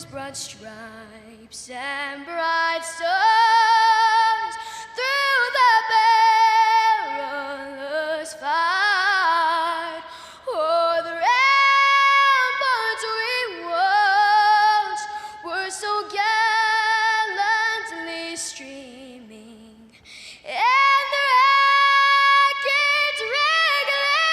whose broad stripes and bright stars through the perilous fight. O'er the ramparts we watched were so gallantly streaming, and the rackets regular,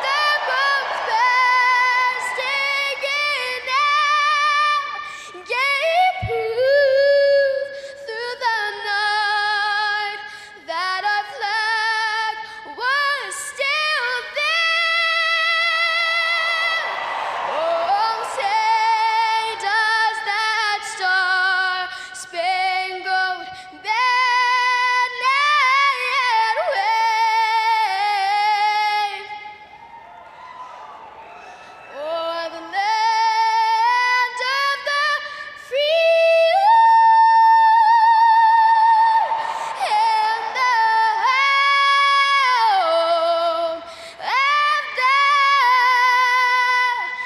the boats bursting in air, gave proof through the night that our flag was still there. Oh, say does that star-spangled banner yet wave o'er the land of the free and the home of the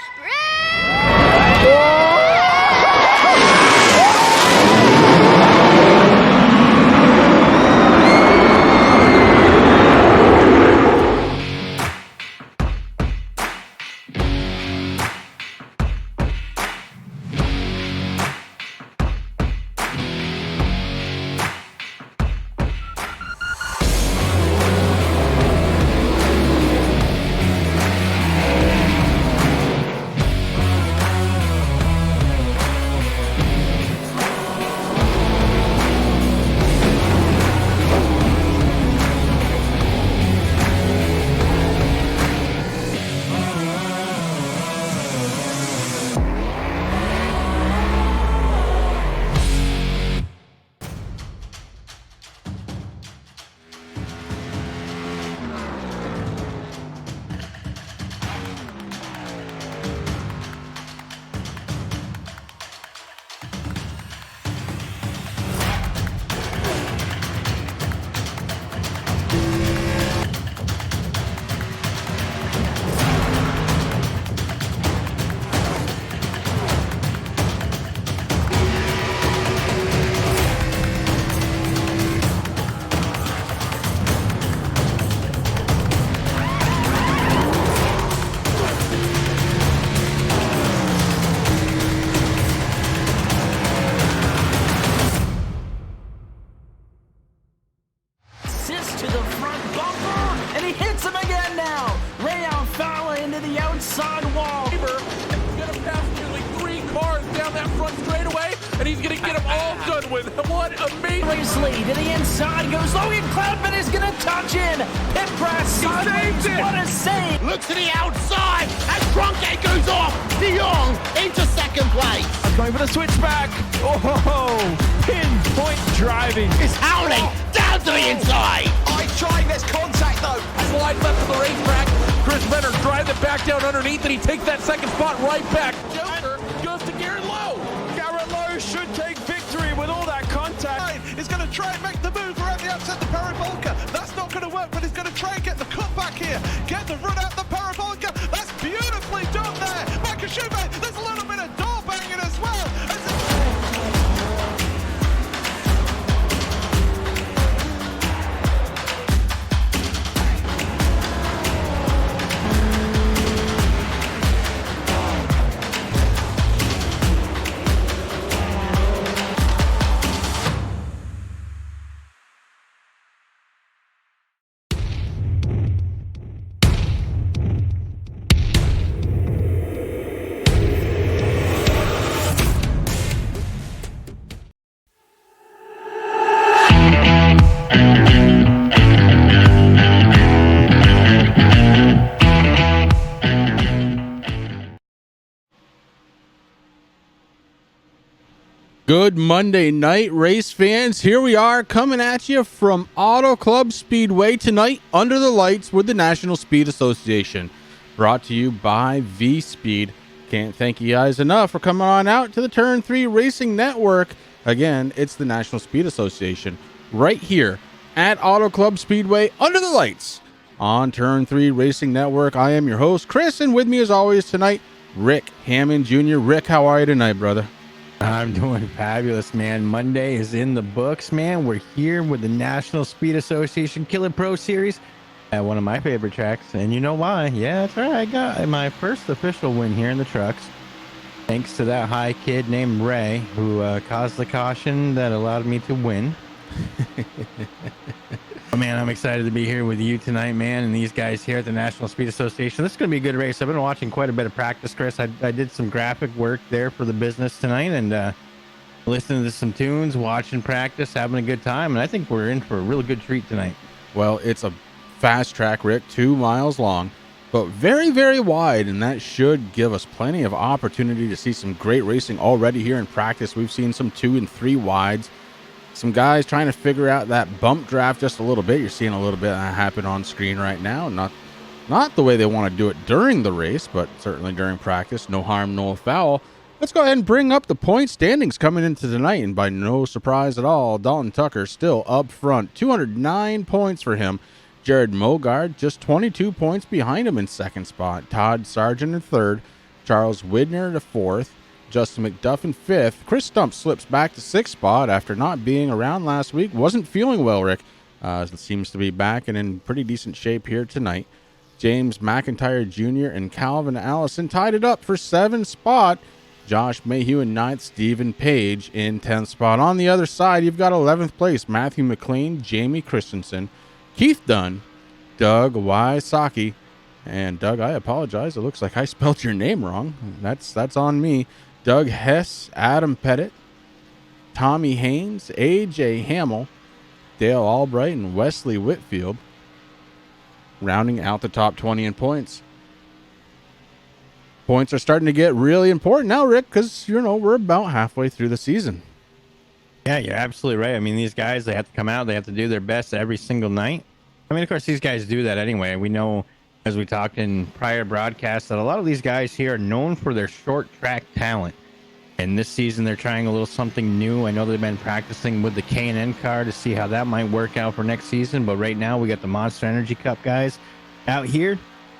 brave. Assist to the front bumper, and he hits him again now. Rayon Fowler into the outside wall. He's gonna pass nearly 3 cars down that front straightaway, and he's gonna get them all done with. What amazing! Lee to the inside goes Logan Cloudman is gonna touch in. Pit press sideways. saved it. What a save! Look to the outside as Cronkite goes off. De Jong into second place. Going for the switchback. Oh, pinpoint driving. It's Howley down to the inside. Trying this contact though. Slide left to the racetrack. Chris Renner drives it back down underneath, and he takes that second spot right back. Joker goes to Garrett Lowe. Garrett Lowe should take victory with all that contact. He's going to try and make the move around the outside the Parabolka. That's not going to work, but he's going to try and get the cut back here. Get the run out the Parabolka. That's beautifully done there. Michael Schubert, there's a little bit of door banging as well. Good Monday night, race fans. Here we are coming at you from Auto Club Speedway tonight under the lights with the National Speed Association. Brought to you by V-Speed. Can't thank you guys enough for coming on out to the Turn 3 Racing Network. Again, it's the National Speed Association right here at Auto Club Speedway under the lights on Turn 3 Racing Network. I am your host, Chris, and with me as always tonight, Rick Hammond Jr. Rick, how are you tonight, brother? I'm doing fabulous, man. Monday is in the books, man. We're here with the National Speed Association Killer Pro Series at one of my favorite tracks. And you know why? Yeah, that's right. I got my first official win here in the trucks. Thanks to that high kid named Ray, who caused the caution that allowed me to win. Oh, man, I'm excited to be here with you tonight, man, and these guys here at the National Speed Association. This is going to be a good race. I've been watching quite a bit of practice, Chris. I did some graphic work there for the business tonight, and listening to some tunes, watching practice, having a good time, and I think we're in for a really good treat tonight. Well, it's a fast track, Rick, 2 miles long, but very, very wide, and that should give us plenty of opportunity to see some great racing already here in practice. We've seen some 2 and 3 wides. Some guys trying to figure out that bump draft just a little bit. You're seeing a little bit of that happen on screen right now. Not the way they want to do it during the race, but certainly during practice. No harm, no foul. Let's go ahead and bring up the point standings coming into tonight. And by no surprise at all, Dalton Tucker still up front. 209 points for him. Jared Mogard just 22 points behind him in second spot. Todd Sargent in third. Charles Widner to fourth. Justin McDuff in fifth. Chris Stump slips back to sixth spot after not being around last week. Wasn't feeling well, Rick. Seems to be back and in pretty decent shape here tonight. James McIntyre Jr. and Calvin Allison tied it up for seventh spot. Josh Mayhew in ninth. Stephen Page in 10th spot. On the other side, you've got 11th place. Matthew McLean, Jamie Christensen, Keith Dunn, Doug Wysocki. And Doug, I apologize. It looks like I spelled your name wrong. That's on me. Doug Hess, Adam Pettit, Tommy Haynes, A.J. Hamill, Dale Albright, and Wesley Whitfield, rounding out the top 20 in points. Points are starting to get really important now, Rick, because, we're about halfway through the season. Yeah, you're absolutely right. I mean, these guys, they have to come out. They have to do their best every single night. I mean, of course, these guys do that anyway. We know, as we talked in prior broadcasts, that a lot of these guys here are known for their short track talent. And this season, they're trying a little something new. I know they've been practicing with the K&N car to see how that might work out for next season. But right now, we got the Monster Energy Cup guys out here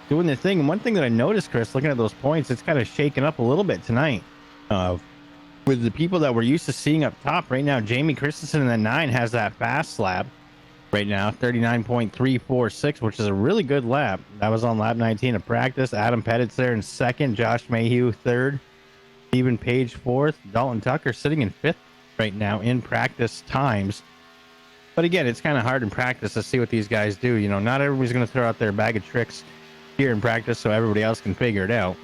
doing their thing. And one thing that I noticed, Chris, looking at those points, it's kind of shaken up a little bit tonight. With the people that we're used to seeing up top right now, Jamie Christensen in that 9 has that fast lap right now, 39.346, which is a really good lap. That was on lap 19 of practice. Adam Pettit's there in second. Josh Mayhew third. Stephen Page fourth. Dalton Tucker sitting in fifth right now in practice times. But again, it's kind of hard in practice to see what these guys do. Not everybody's going to throw out their bag of tricks here in practice so everybody else can figure it out.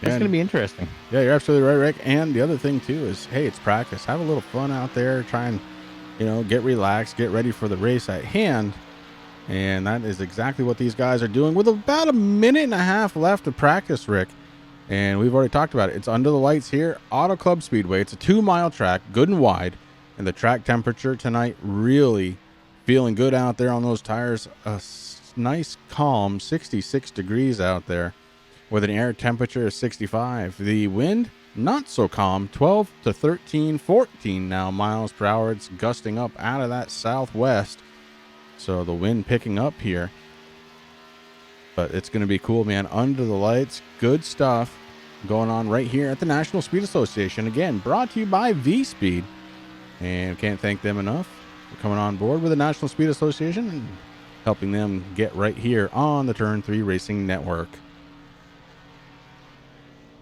It's going to be interesting. Yeah, you're absolutely right, Rick. And the other thing, too, is, hey, it's practice. Have a little fun out there. Try and get relaxed, get ready for the race at hand. And that is exactly what these guys are doing with about a minute and a half left of practice, Rick. And we've already talked about it. It's under the lights here, Auto Club Speedway. It's a 2-mile track, good and wide. And the track temperature tonight, really feeling good out there on those tires. A nice, calm 66 degrees out there with an air temperature of 65. The wind, not so calm, 12 to 13, 14 now miles per hour. It's gusting up out of that southwest. So the wind picking up here. But it's going to be cool, man. Under the lights, good stuff going on right here at the National Speed Association. Again, brought to you by V-Speed. And can't thank them enough for coming on board with the National Speed Association and helping them get right here on the Turn 3 Racing Network.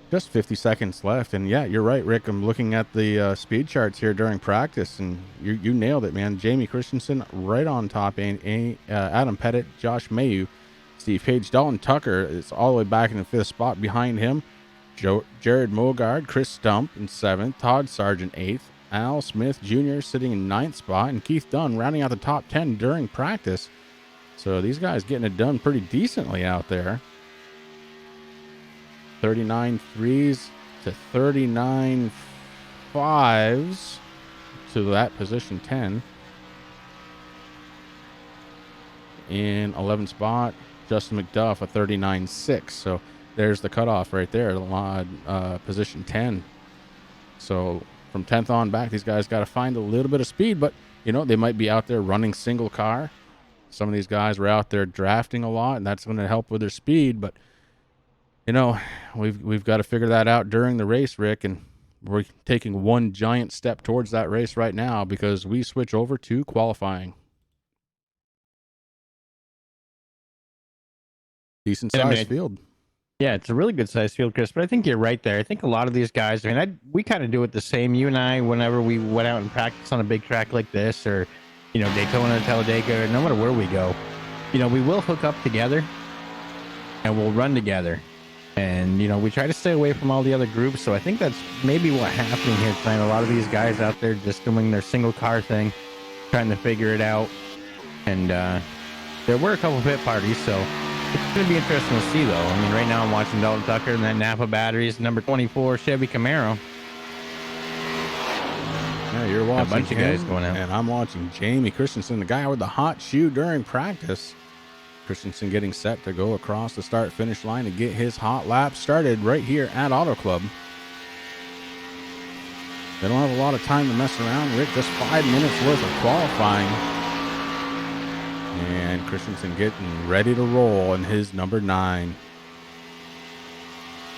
Just 50 seconds left. And yeah, you're right, Rick. I'm looking at the speed charts here during practice, and you nailed it, man. Jamie Christensen right on top, and Adam Pettit, Josh Mayhew, Steve Page, Dalton Tucker is all the way back in the fifth spot behind him. Jared Mogard, Chris Stump in seventh, Todd Sargent eighth, Al Smith Jr. sitting in ninth spot, and Keith Dunn rounding out the top 10 during practice. So these guys getting it done pretty decently out there. 39 threes to 39 fives to that position 10. In 11th spot, Justin McDuff, a 39.6. So there's the cutoff right there, position 10. So from 10th on back, these guys got to find a little bit of speed, but, they might be out there running single car. Some of these guys were out there drafting a lot, and that's going to help with their speed, but You know, we've got to figure that out during the race, Rick, and we're taking one giant step towards that race right now because we switch over to qualifying. Decent And I sized mean, field. yeah, it's a really good sized field, Chris. But I think you're right there. I think a lot of these guys. I mean, we kind of do it the same. You and I, whenever we went out and practice on a big track like this, or Daytona, Talladega, or no matter where we go, we will hook up together and we'll run together. And we try to stay away from all the other groups. So I think that's maybe what's happening here tonight. A lot of these guys out there just doing their single car thing, trying to figure it out. And there were a couple pit parties, so it's going to be interesting to see, though. I mean, right now I'm watching Dalton Tucker and that Napa Batteries, number 24 Chevy Camaro. Yeah, you're watching a bunch of guys going out. And I'm watching Jamie Christensen, the guy with the hot shoe during practice. Christensen getting set to go across the start-finish line to get his hot lap started right here at Auto Club. They don't have a lot of time to mess around, Rick. Just 5 minutes worth of qualifying. And Christensen getting ready to roll in his number 9.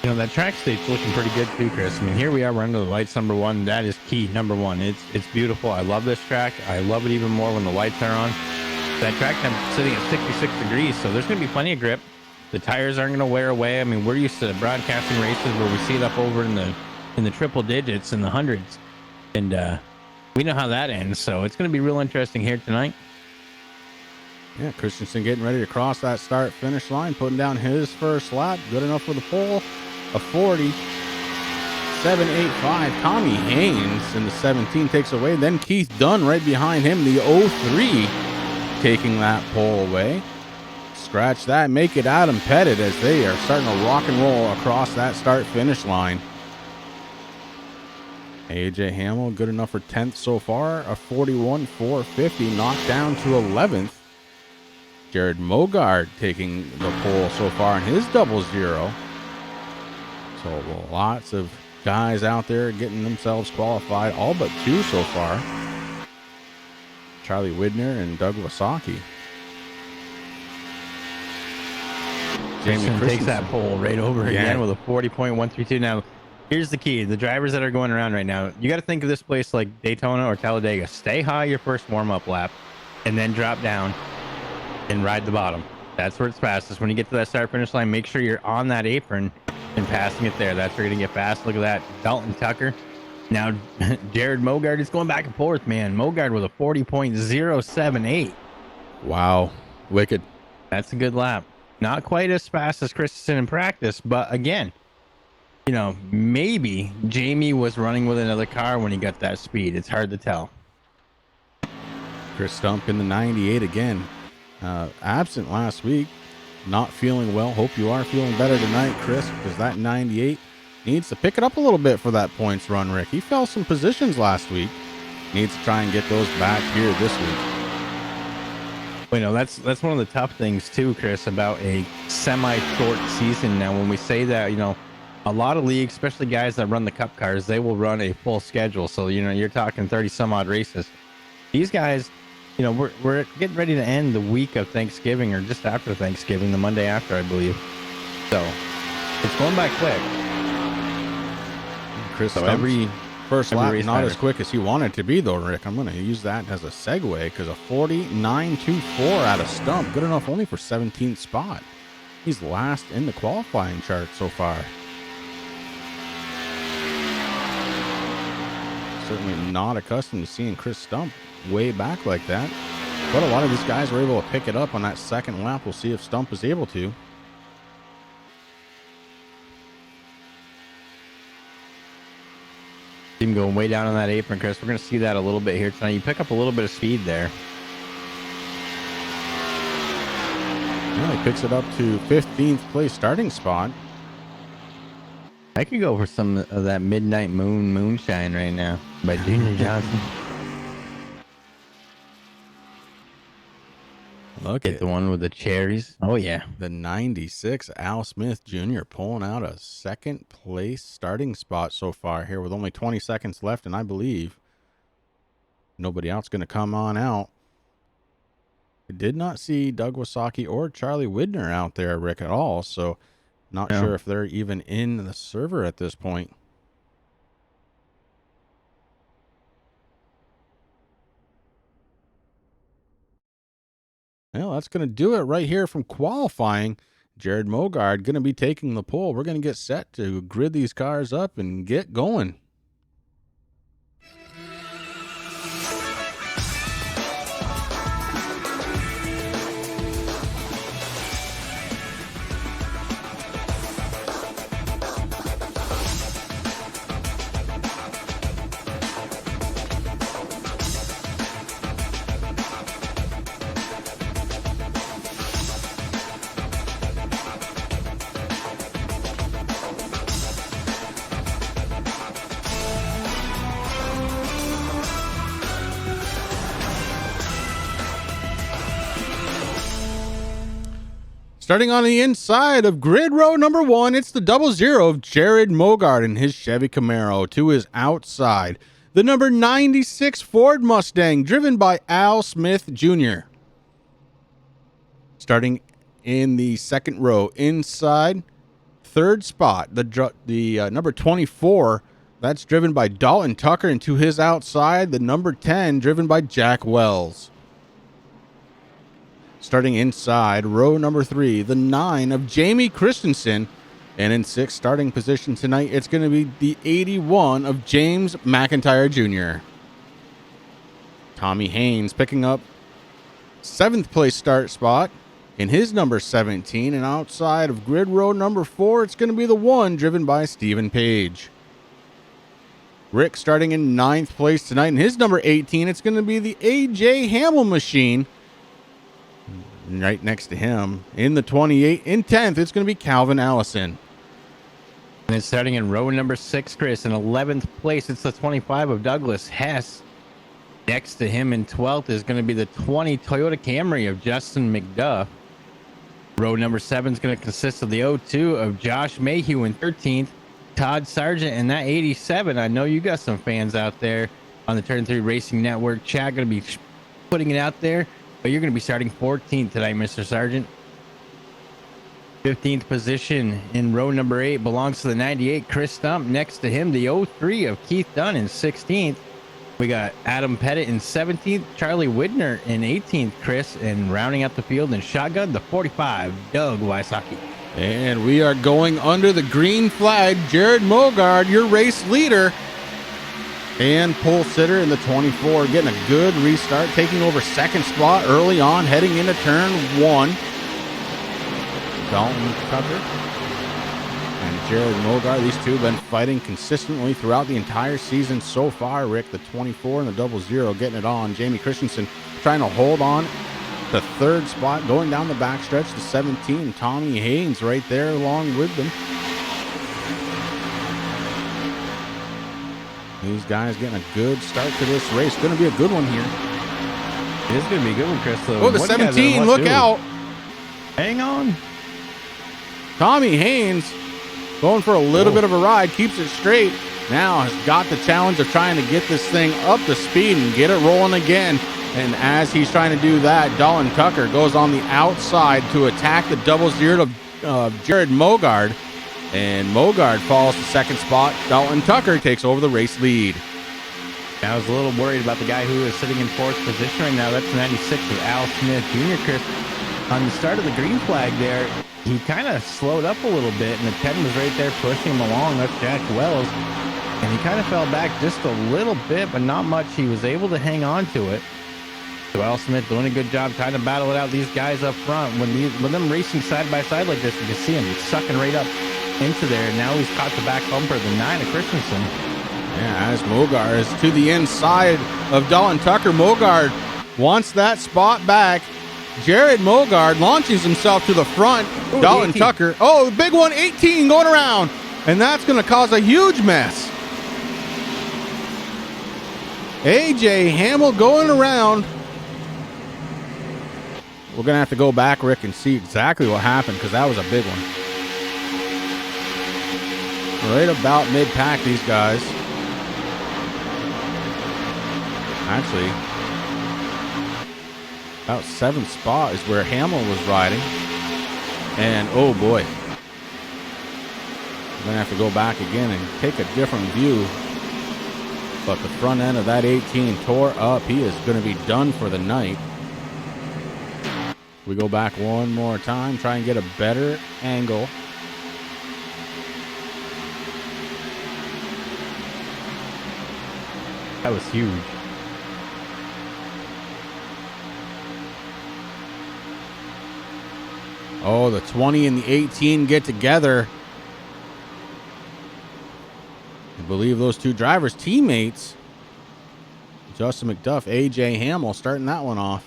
That track state's looking pretty good too, Chris. I mean, here we are, we're under the lights, number 1. That is key, number 1. It's beautiful. I love this track. I love it even more when the lights are on. That track temp's sitting at 66 degrees, so there's going to be plenty of grip. The tires aren't going to wear away. I mean, we're used to broadcasting races where we see it up over in the triple digits, in the hundreds, and we know how that ends. So it's going to be real interesting here tonight. Yeah, Christensen getting ready to cross that start-finish line, putting down his first lap. Good enough for the pole. A 40.785. Tommy Haynes in the 17 takes away. Then Keith Dunn right behind him, the 03, taking that pole away. Scratch that. Make it Adam Pettit as they are starting to rock and roll across that start-finish line. AJ Hamill, good enough for 10th so far. A 41.450, knocked down to 11th. Jared Mogard taking the pole so far in his 00. So lots of guys out there getting themselves qualified, all but 2 so far. Charlie Widner and Doug Wasaki. Jamie takes that pole right over again with a 40.132. Now, here's the key. The drivers that are going around right now, you got to think of this place like Daytona or Talladega. Stay high your first warm-up lap and then drop down and ride the bottom. That's where it's fastest. When you get to that start-finish line, make sure you're on that apron and passing it there. That's where you're going to get fast. Look at that. Dalton Tucker. Now, Jared Mogard is going back and forth, man. Mogard with a 40.078. Wow. Wicked. That's a good lap. Not quite as fast as Christensen in practice, but again, maybe Jamie was running with another car when he got that speed. It's hard to tell. Chris Stump in the 98 again. Absent last week. Not feeling well. Hope you are feeling better tonight, Chris, because that 98 needs to pick it up a little bit for that points run, Rick. He fell some positions last week. Needs to try and get those back here this week. That's one of the tough things too, Chris, about a semi-short season. Now, when we say that, a lot of leagues, especially guys that run the cup cars, they will run a full schedule. So, you're talking 30 some odd races. These guys, we're getting ready to end the week of Thanksgiving, or just after Thanksgiving, the Monday after, I believe. So it's going by quick. Chris, so every first lap not as quick as he wanted to be, though, Rick. I'm going to use that as a segue because a 49.24 out of Stump, good enough only for 17th spot. He's last in the qualifying chart so far. Certainly not accustomed to seeing Chris Stump way back like that. But a lot of these guys were able to pick it up on that second lap. We'll see if Stump is able to. Him going way down on that apron, Chris. We're going to see that a little bit here tonight. You pick up a little bit of speed there. Yeah, he picks it up to 15th place starting spot. I could go for some of that Midnight Moonshine right now by Junior Johnson. Look at the one with the cherries. Oh, yeah. The 96 Al Smith Jr. pulling out a second place starting spot so far here with only 20 seconds left. And I believe nobody else going to come on out. I did not see Doug Wasaki or Charlie Widner out there, Rick, at all. So Not sure if they're even in the server at this point. Well, that's going to do it right here from qualifying. Jared Mogard going to be taking the pole. We're going to get set to grid these cars up and get going. Starting on the inside of grid row number 1, it's the 00 of Jared Mogard in his Chevy Camaro. To his outside, the number 96 Ford Mustang, driven by Al Smith Jr. Starting in the second row, inside, third spot, the number 24, that's driven by Dalton Tucker, and to his outside, the number 10, driven by Jack Wells. Starting inside, row number 3, the 9 of Jamie Christensen. And in 6th starting position tonight, it's going to be the 81 of James McIntyre Jr. Tommy Haynes picking up 7th place start spot in his number 17. And outside of grid row number 4, it's going to be the 1 driven by Stephen Page. Rick starting in 9th place tonight in his number 18. It's going to be the A.J. Hamill machine. Right next to him in the 28. In 10th, it's going to be Calvin Allison. And it's starting in row number 6, Chris. In 11th place, it's the 25 of Douglas Hess. Next to him in 12th is going to be the 20 Toyota Camry of Justin McDuff. Row number 7 is going to consist of the 02 of Josh Mayhew. In 13th, Todd Sargent. And that 87, I know you got some fans out there on the Turn 3 Racing Network chat going to be putting it out there. But you're going to be starting 14th tonight, Mr. Sargent. 15th position in row number 8 belongs to the 98, Chris Stump. Next to him, the 03 of Keith Dunn in 16th. We got Adam Pettit in 17th, Charlie Widner in 18th, Chris. And rounding out the field in shotgun, the 45, Doug Wysocki. And we are going under the green flag. Jared Mogard, your race leader. And pole sitter in the 24, getting a good restart, taking over 2nd spot early on, heading into turn 1. Dalton Tucker and Jared Mogard, these two have been fighting consistently throughout the entire season so far. Rick, the 24 and the 00, getting it on. Jamie Christensen trying to hold on to 3rd spot, going down the backstretch to 17. Tommy Haynes right there along with them. These guys getting a good start to this race. Going to be a good one here. It is going to be a good one, Chris. Oh, the 17, look out. Hang on. Tommy Haynes going for a little bit of a ride, keeps it straight. Now has got the challenge of trying to get this thing up to speed and get it rolling again. And as he's trying to do that, Dalton Tucker goes on the outside to attack the 00 of Jared Mogard. And Mogard falls to 2nd spot. Dalton Tucker takes over the race lead. I was a little worried about the guy who is sitting in 4th position right now. That's 96 of Al Smith Jr., Chris. On the start of the green flag there, he kind of slowed up a little bit, and the 10 was right there pushing him along. That's Jack Wells. And he kind of fell back just a little bit, but not much. He was able to hang on to it. So Al Smith doing a good job trying to battle it out. These guys up front, when them racing side by side like this, you can see him. He's sucking right up into there. Now he's caught the back bumper, the 9 of Christensen. Yeah, as Mogard is to the inside of Dalton Tucker. Mogard wants that spot back. Jared Mogard launches himself to the front. Ooh, Dalton 18. Tucker. Oh, the big one, 18 going around. And that's going to cause a huge mess. A.J. Hamill going around. We're going to have to go back, Rick, and see exactly what happened because that was a big one. Right about mid-pack, these guys. Actually, about 7th spot is where Hamill was riding. And, oh boy. gonna have to go back again and take a different view. But the front end of that 18 tore up. He is gonna be done for the night. We go back one more time, try and get a better angle. That was huge. Oh, the 20 and the 18 get together. I believe those two drivers, teammates. Justin McDuff, AJ Hamill starting that one off.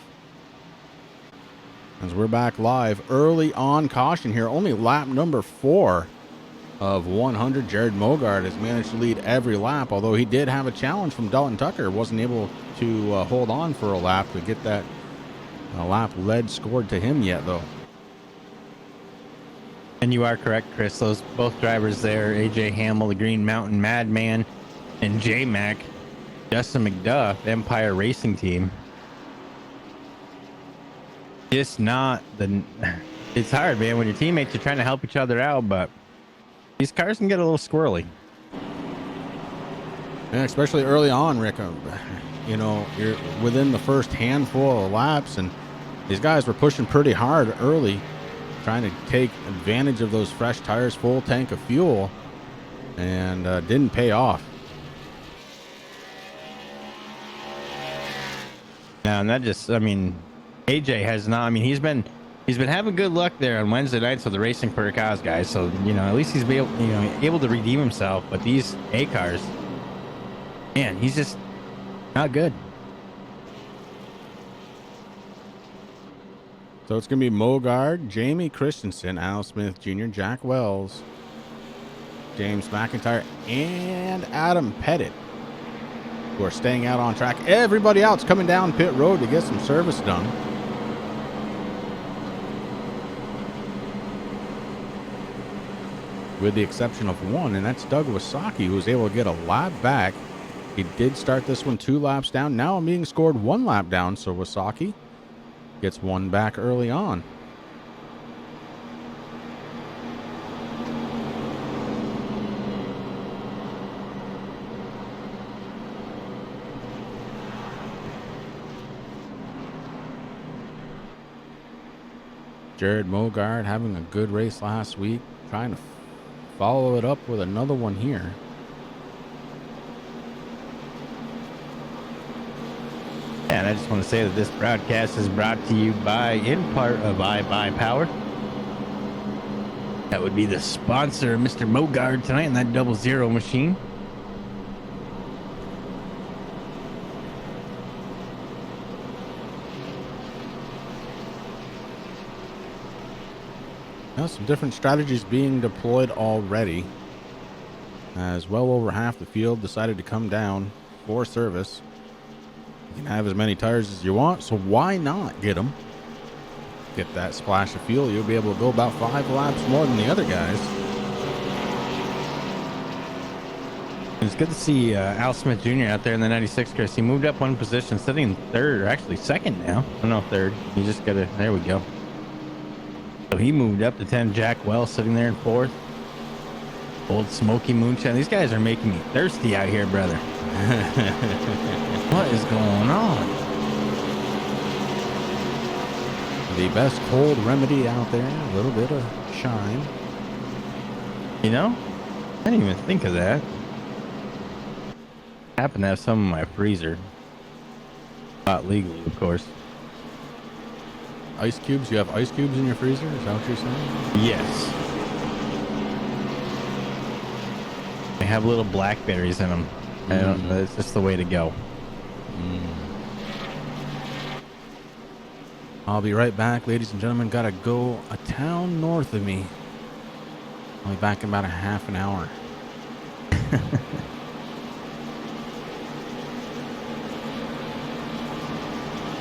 As we're back live early on caution here, only lap number 4 of 100. Jared Mogard has managed to lead every lap, although he did have a challenge from Dalton Tucker. Wasn't able to hold on for a lap to get that lap lead scored to him yet, though. And you are correct, Chris. Those both drivers there, AJ Hamill, the Green Mountain Madman, and J-Mac, Justin McDuff, Empire Racing Team. Just not the... It's hard, man, when your teammates are trying to help each other out, but these cars can get a little squirrely. Yeah, especially early on, Rick. You know, you're within the first handful of laps, and these guys were pushing pretty hard early, trying to take advantage of those fresh tires, full tank of fuel, and didn't pay off. Now, and that just, I mean, AJ has not, I mean, he's been having good luck there on Wednesday nights with the Racing for Cause guys. So, you know, at least he's able to redeem himself. But these A cars, man, he's just not good. So it's going to be Mogard, Jamie Christensen, Al Smith Jr., Jack Wells, James McIntyre, and Adam Pettit, who are staying out on track. Everybody else coming down pit road to get some service done. With the exception of one, and that's Doug Wasaki, who was able to get a lap back. He did start this one 2 laps down. Now I'm being scored 1 lap down, so Wasaki gets 1 back early on. Jared Mogard having a good race last week, trying to follow it up with another one here. And I just want to say that this broadcast is brought to you by, in part, of I Buy Power. That would be the sponsor of Mr. Mogard tonight in that 00 machine. Now, some different strategies being deployed already, as well over half the field decided to come down for service. You can have as many tires as you want, so why not get them? Get that splash of fuel. You'll be able to go about 5 laps more than the other guys. It's good to see Al Smith Jr. out there in the 96, Chris. He moved up 1 position, sitting in 3rd, or actually 2nd now. I don't know, 3rd. You just got to, there we go. So he moved up to 10. Jack Wells sitting there in 4th. Old Smoky Moonshine. These guys are making me thirsty out here, brother. What is going on? The best cold remedy out there, a little bit of shine. You know, I didn't even think of that. I happen to have some in my freezer. Not legally, of course. Ice cubes? You have ice cubes in your freezer? Is that what you're saying? Yes. They have little blackberries in them. I don't know. It's just the way to go. I'll be right back, ladies and gentlemen. Gotta go a town north of me. I'll be back in about a half an hour.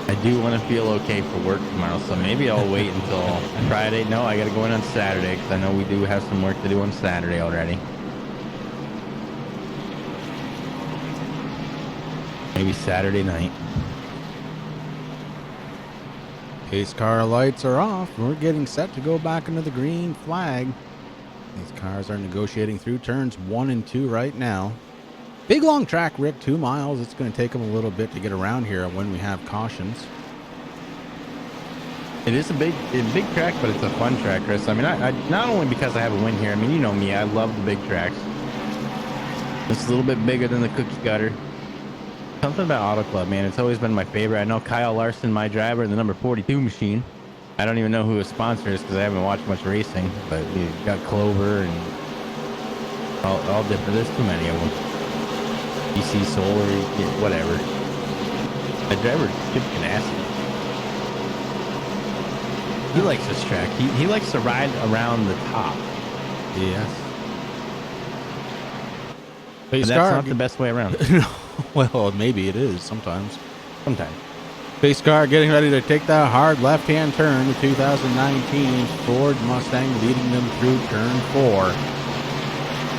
I do want to feel okay for work tomorrow, so maybe I'll wait until Friday. No, I got to go in on Saturday because I know we do have some work to do on Saturday already. Maybe Saturday night. Pace car lights are off. We're getting set to go back into the green flag. These cars are negotiating through turns 1 and 2 right now. Big long track, Rick, 2 miles. It's going to take them a little bit to get around here when we have cautions. It is a big track, but it's a fun track, Chris. I mean, I not only because I have a win here. I mean, you know me, I love the big tracks. It's a little bit bigger than the cookie cutter. Something about Auto Club, man. It's always been my favorite. I know Kyle Larson, my driver, in the number 42 machine. I don't even know who his sponsor is because I haven't watched much racing. But we got Clover and all different. There's too many of them. DC Solar, yeah, whatever. My driver, Chip Ganassi. He likes this track. He likes to ride around the top. Yes. But that's not the best way around. Well, maybe it is sometimes. Sometimes. Pace car getting ready to take that hard left-hand turn. The 2019 Ford Mustang leading them through turn 4.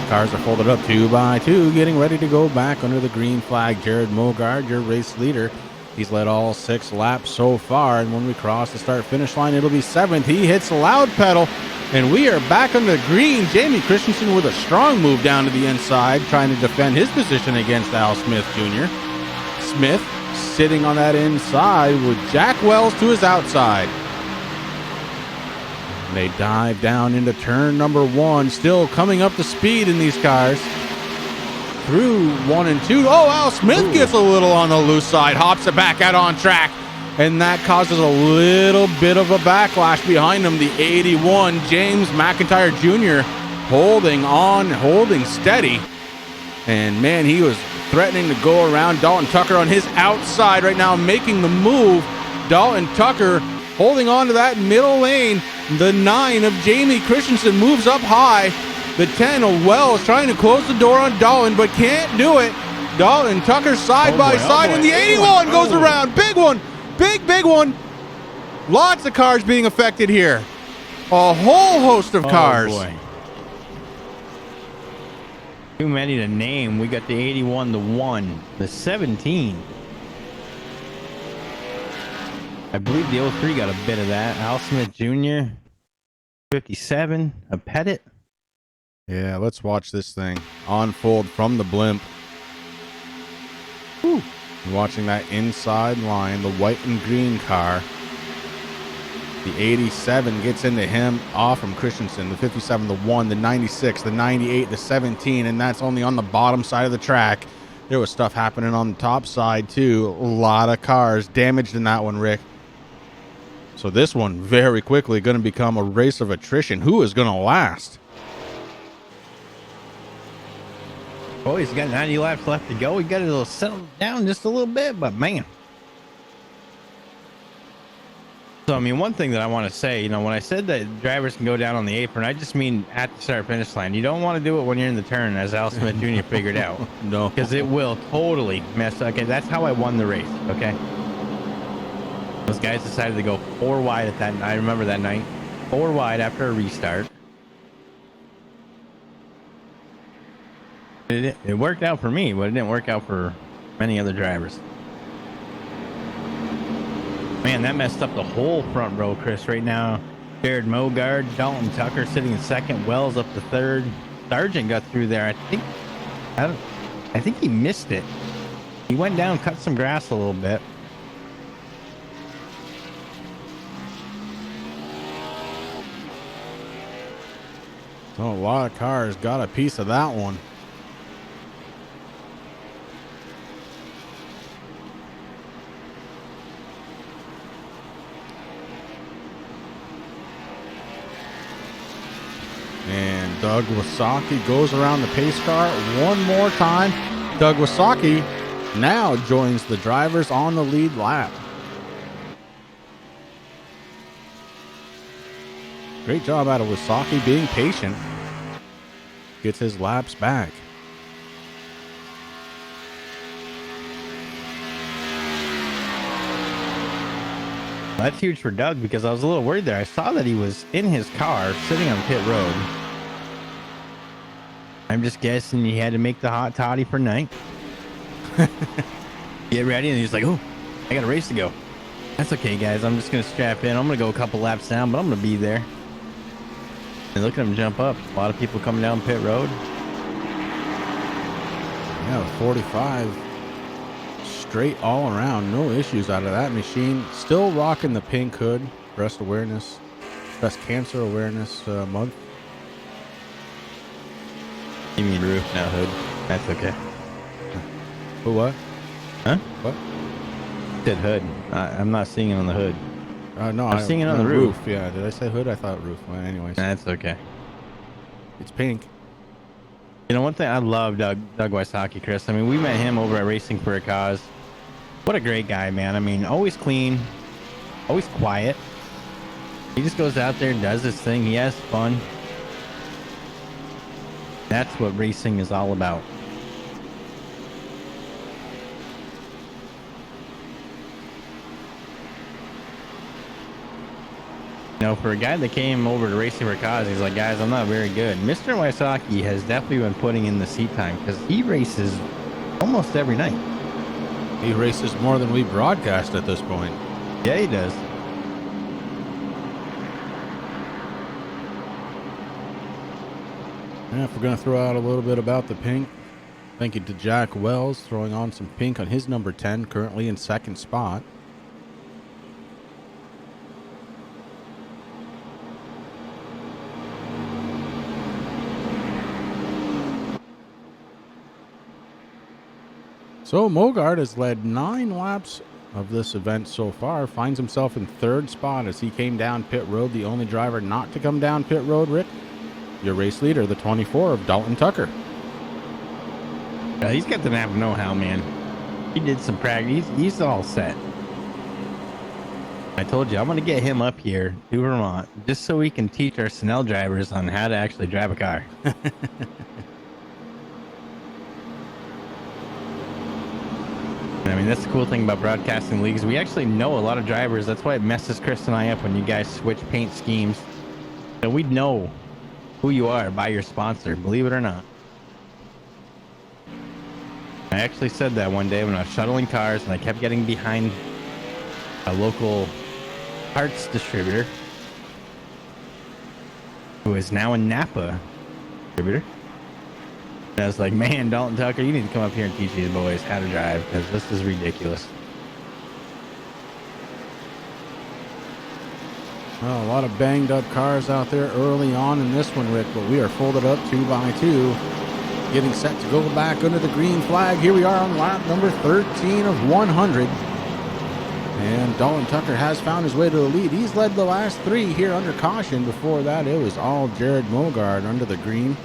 The cars are folded up 2 by 2, getting ready to go back under the green flag. Jared Mogard, your race leader. He's led all 6 laps so far, and when we cross the start-finish line, it'll be 7th. He hits the loud pedal, and we are back on the green. Jamie Christensen with a strong move down to the inside, trying to defend his position against Al Smith Jr. Smith sitting on that inside with Jack Wells to his outside. And they dive down into turn number 1, still coming up to speed in these cars. Through 1 and 2. Oh, Al Smith gets a little on the loose side, hops it back out on track, and that causes a little bit of a backlash behind him. The 81, James McIntyre Jr., holding on, holding steady. And man, he was threatening to go around Dalton Tucker on his outside right now, making the move. Dalton Tucker holding on to that middle lane. The 9 of Jamie Christensen moves up high. The 10 of Wells trying to close the door on Dalton, but can't do it. Dalton Tucker side by side, and the 81 goes around. Big one. Big one. Lots of cars being affected here. A whole host of cars. Boy. Too many to name. We got the 81, the 1, the 17. I believe the 03 got a bit of that. Al Smith Jr., 57, a Pettit. Yeah, let's watch this thing unfold from the blimp. Whew. Watching that inside line, the white and green car. The 87 gets into him off from Christensen. The 57, the 1, the 96, the 98, the 17, and that's only on the bottom side of the track. There was stuff happening on the top side, too. A lot of cars damaged in that one, Rick. So this one, very quickly, going to become a race of attrition. Who is going to last? Oh, he's got 90 laps left to go. He got it settled down just a little bit, but man. So, I mean, one thing that I want to say, you know, when I said that drivers can go down on the apron, I just mean at the start-finish line. You don't want to do it when you're in the turn, as Al Smith Jr. figured out. No. Because it will totally mess up. Okay, that's how I won the race, okay? Those guys decided to go 4 wide at that night. I remember that night. 4 wide after a restart. It worked out for me, but it didn't work out for many other drivers. Man, that messed up the whole front row, Chris. Right now, Jared Mogard, Dalton Tucker sitting in second, Wells up to third. Sargent got through there. I think he missed it. He went down, cut some grass a little bit. So a lot of cars got a piece of that one. And Doug Wasaki goes around the pace car one more time. Doug Wasaki now joins the drivers on the lead lap. Great job out of Wasaki being patient. Gets his laps back. That's huge for Doug because I was a little worried there. I saw that he was in his car sitting on pit road. I'm just guessing he had to make the hot toddy for night. Get ready, and he's like, oh, I got a race to go. That's okay, guys. I'm just going to strap in. I'm going to go a couple laps down, but I'm going to be there. And look at him jump up. A lot of people coming down pit road. Yeah, 45 straight all around. No issues out of that machine. Still rocking the pink hood. Breast awareness, breast cancer awareness month. You mean roof, not hood. That's okay. For what? Huh? What? Said hood. I'm not seeing it on the hood. No, I'm seeing it on the roof. Yeah, did I say hood? I thought roof. Well, anyways, That's okay. it's pink. You know, one thing I love Doug Wysocki, Chris. I mean, we met him over at Racing for a Cause. What a great guy, man. I mean, always clean, always quiet. He just goes out there and does his thing. He has fun. That's what racing is all about. You know, for a guy that came over to Racing for a Cause, he's like, guys, I'm not very good. Mr. Wysocki has definitely been putting in the seat time because he races almost every night. He races more than we broadcast at this point. Yeah, he does. Yeah, if we're going to throw out a little bit about the pink, thank you to Jack Wells throwing on some pink on his number 10, currently in second spot. So Mogard has led 9 laps of this event so far, finds himself in third spot as he came down pit road, the only driver not to come down pit road, Rick. Your race leader, the 24 of Dalton Tucker. Yeah, he's got the map know-how, man. He did some practice. He's all set. I told you, I'm going to get him up here to Vermont just so we can teach our Snell drivers on how to actually drive a car. I mean, that's the cool thing about broadcasting leagues. We actually know a lot of drivers. That's why it messes Chris and I up when you guys switch paint schemes. So we know who you are by your sponsor, believe it or not. I actually said that one day when I was shuttling cars and I kept getting behind a local parts distributor who is now a Napa distributor. And I was like, man, Dalton Tucker, you need to come up here and teach these boys how to drive because this is ridiculous. Well, a lot of banged up cars out there early on in this one, Rick, but we are folded up 2 by 2. Getting set to go back under the green flag. Here we are on lap number 13 of 100. And Dalton Tucker has found his way to the lead. He's led the last 3 here under caution. Before that, it was all Jared Mogard under the green.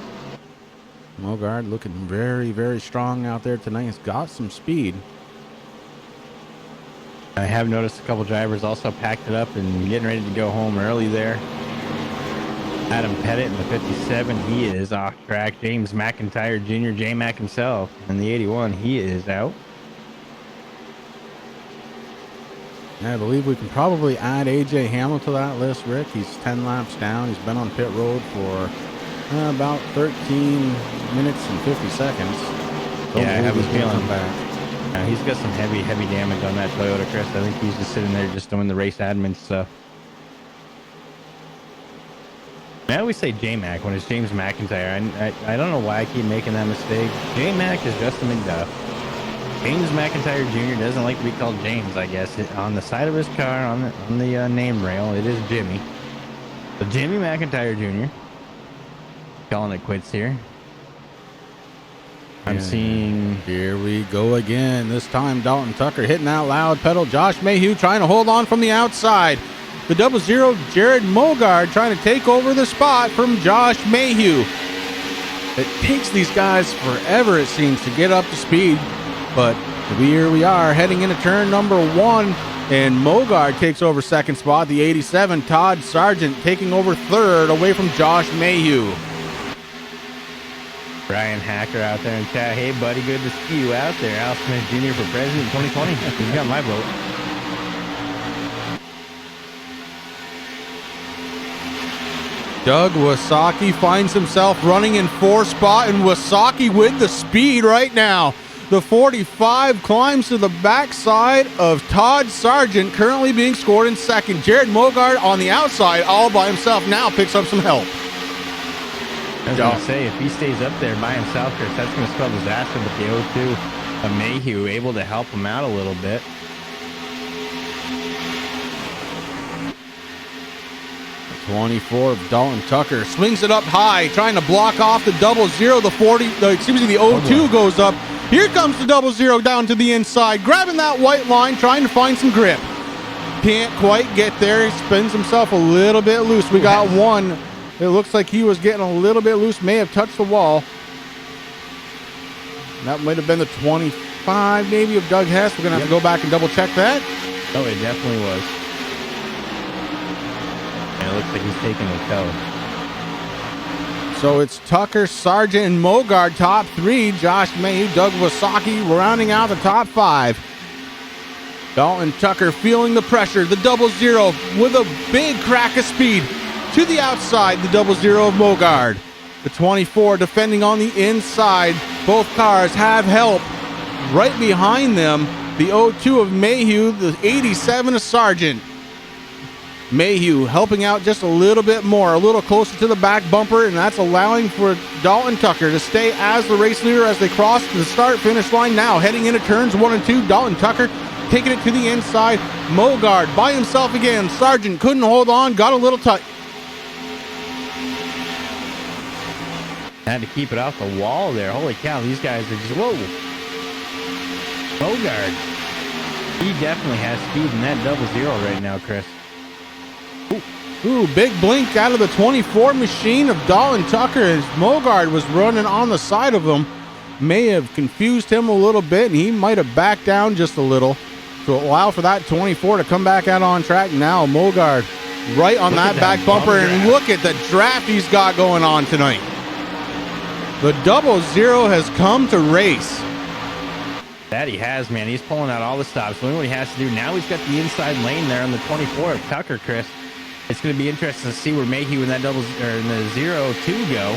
Mogard looking very, very strong out there tonight. He's got some speed. I have noticed a couple drivers also packed it up and getting ready to go home early there. Adam Pettit in the 57, he is off track. James McIntyre Jr., J-Mac himself in the 81, he is out. I believe we can probably add AJ Hamill to that list, Rick. He's 10 laps down. He's been on pit road for about 13 minutes and 50 seconds. Yeah, I have a feeling back. He's got some heavy damage on that Toyota, Chris. I think he's just sitting there just doing the race admin stuff. I always say J-Mac when it's James McIntyre. I don't know why I keep making that mistake. J-Mac is Justin McDuff. James McIntyre Jr. doesn't like to be called James, I guess. On the side of his car, on the name rail, it is Jimmy. So Jimmy McIntyre Jr. Calling it quits here. I'm seeing... Here we go again. This time Dalton Tucker hitting that loud pedal. Josh Mayhew trying to hold on from the outside. The 00 Jared Mogard trying to take over the spot from Josh Mayhew. It takes these guys forever, it seems, to get up to speed. But here we are heading into turn number 1. And Mogard takes over second spot. The 87 Todd Sargent taking over third away from Josh Mayhew. Brian Hacker out there in chat. Hey, buddy, good to see you out there. Al Smith Jr. for president 2020. You got my vote. Doug Wysocki finds himself running in 4th spot, and Wysocki with the speed right now. The 45 climbs to the backside of Todd Sargent, currently being scored in second. Jared Mogard on the outside all by himself now picks up some help. I was going to say, if he stays up there by himself, Chris, that's going to spell disaster with the 0-2 of Mayhew able to help him out a little bit. The 24 of Dalton Tucker swings it up high, trying to block off the 0-0. The 0-2 goes up. Here comes the 0-0 down to the inside, grabbing that white line, trying to find some grip. Can't quite get there. He spins himself a little bit loose. We got one. It looks like he was getting a little bit loose, may have touched the wall. That might have been the 25 maybe of Doug Hess. We're going to have to go back and double check that. Oh, it definitely was. And it looks like he's taking a toe. So it's Tucker, Sargent, and Mogard top three. Josh Mayhew, Doug Wasaki rounding out the top five. Dalton Tucker feeling the pressure. The 0-0 with a big crack of speed. To the outside, the 0-0 of Mogard. The 24 defending on the inside. Both cars have help right behind them. The 0-2 of Mayhew, the 87 of Sargent. Mayhew helping out just a little bit more, a little closer to the back bumper, and that's allowing for Dalton Tucker to stay as the race leader as they cross the start-finish line now. Heading into turns 1 and 2, Dalton Tucker taking it to the inside. Mogard by himself again. Sargent couldn't hold on, got a little tight. Had to keep it off the wall there. Holy cow, these guys are just, whoa. Mogard. He definitely has speed in that 0-0 right now, Chris. Ooh, big blink out of the 24 machine of Dalton Tucker as Mogard was running on the side of him. May have confused him a little bit, and he might have backed down just a little to allow for that 24 to come back out on track. Now Mogard right on that back bumper, and look at the draft he's got going on tonight. The 0-0 has come to race. That he has, man. He's pulling out all the stops. Doing what he has to do. Now he's got the inside lane there on the 24 of Tucker, Chris. It's going to be interesting to see where Mayhew and that in the 0-2 go.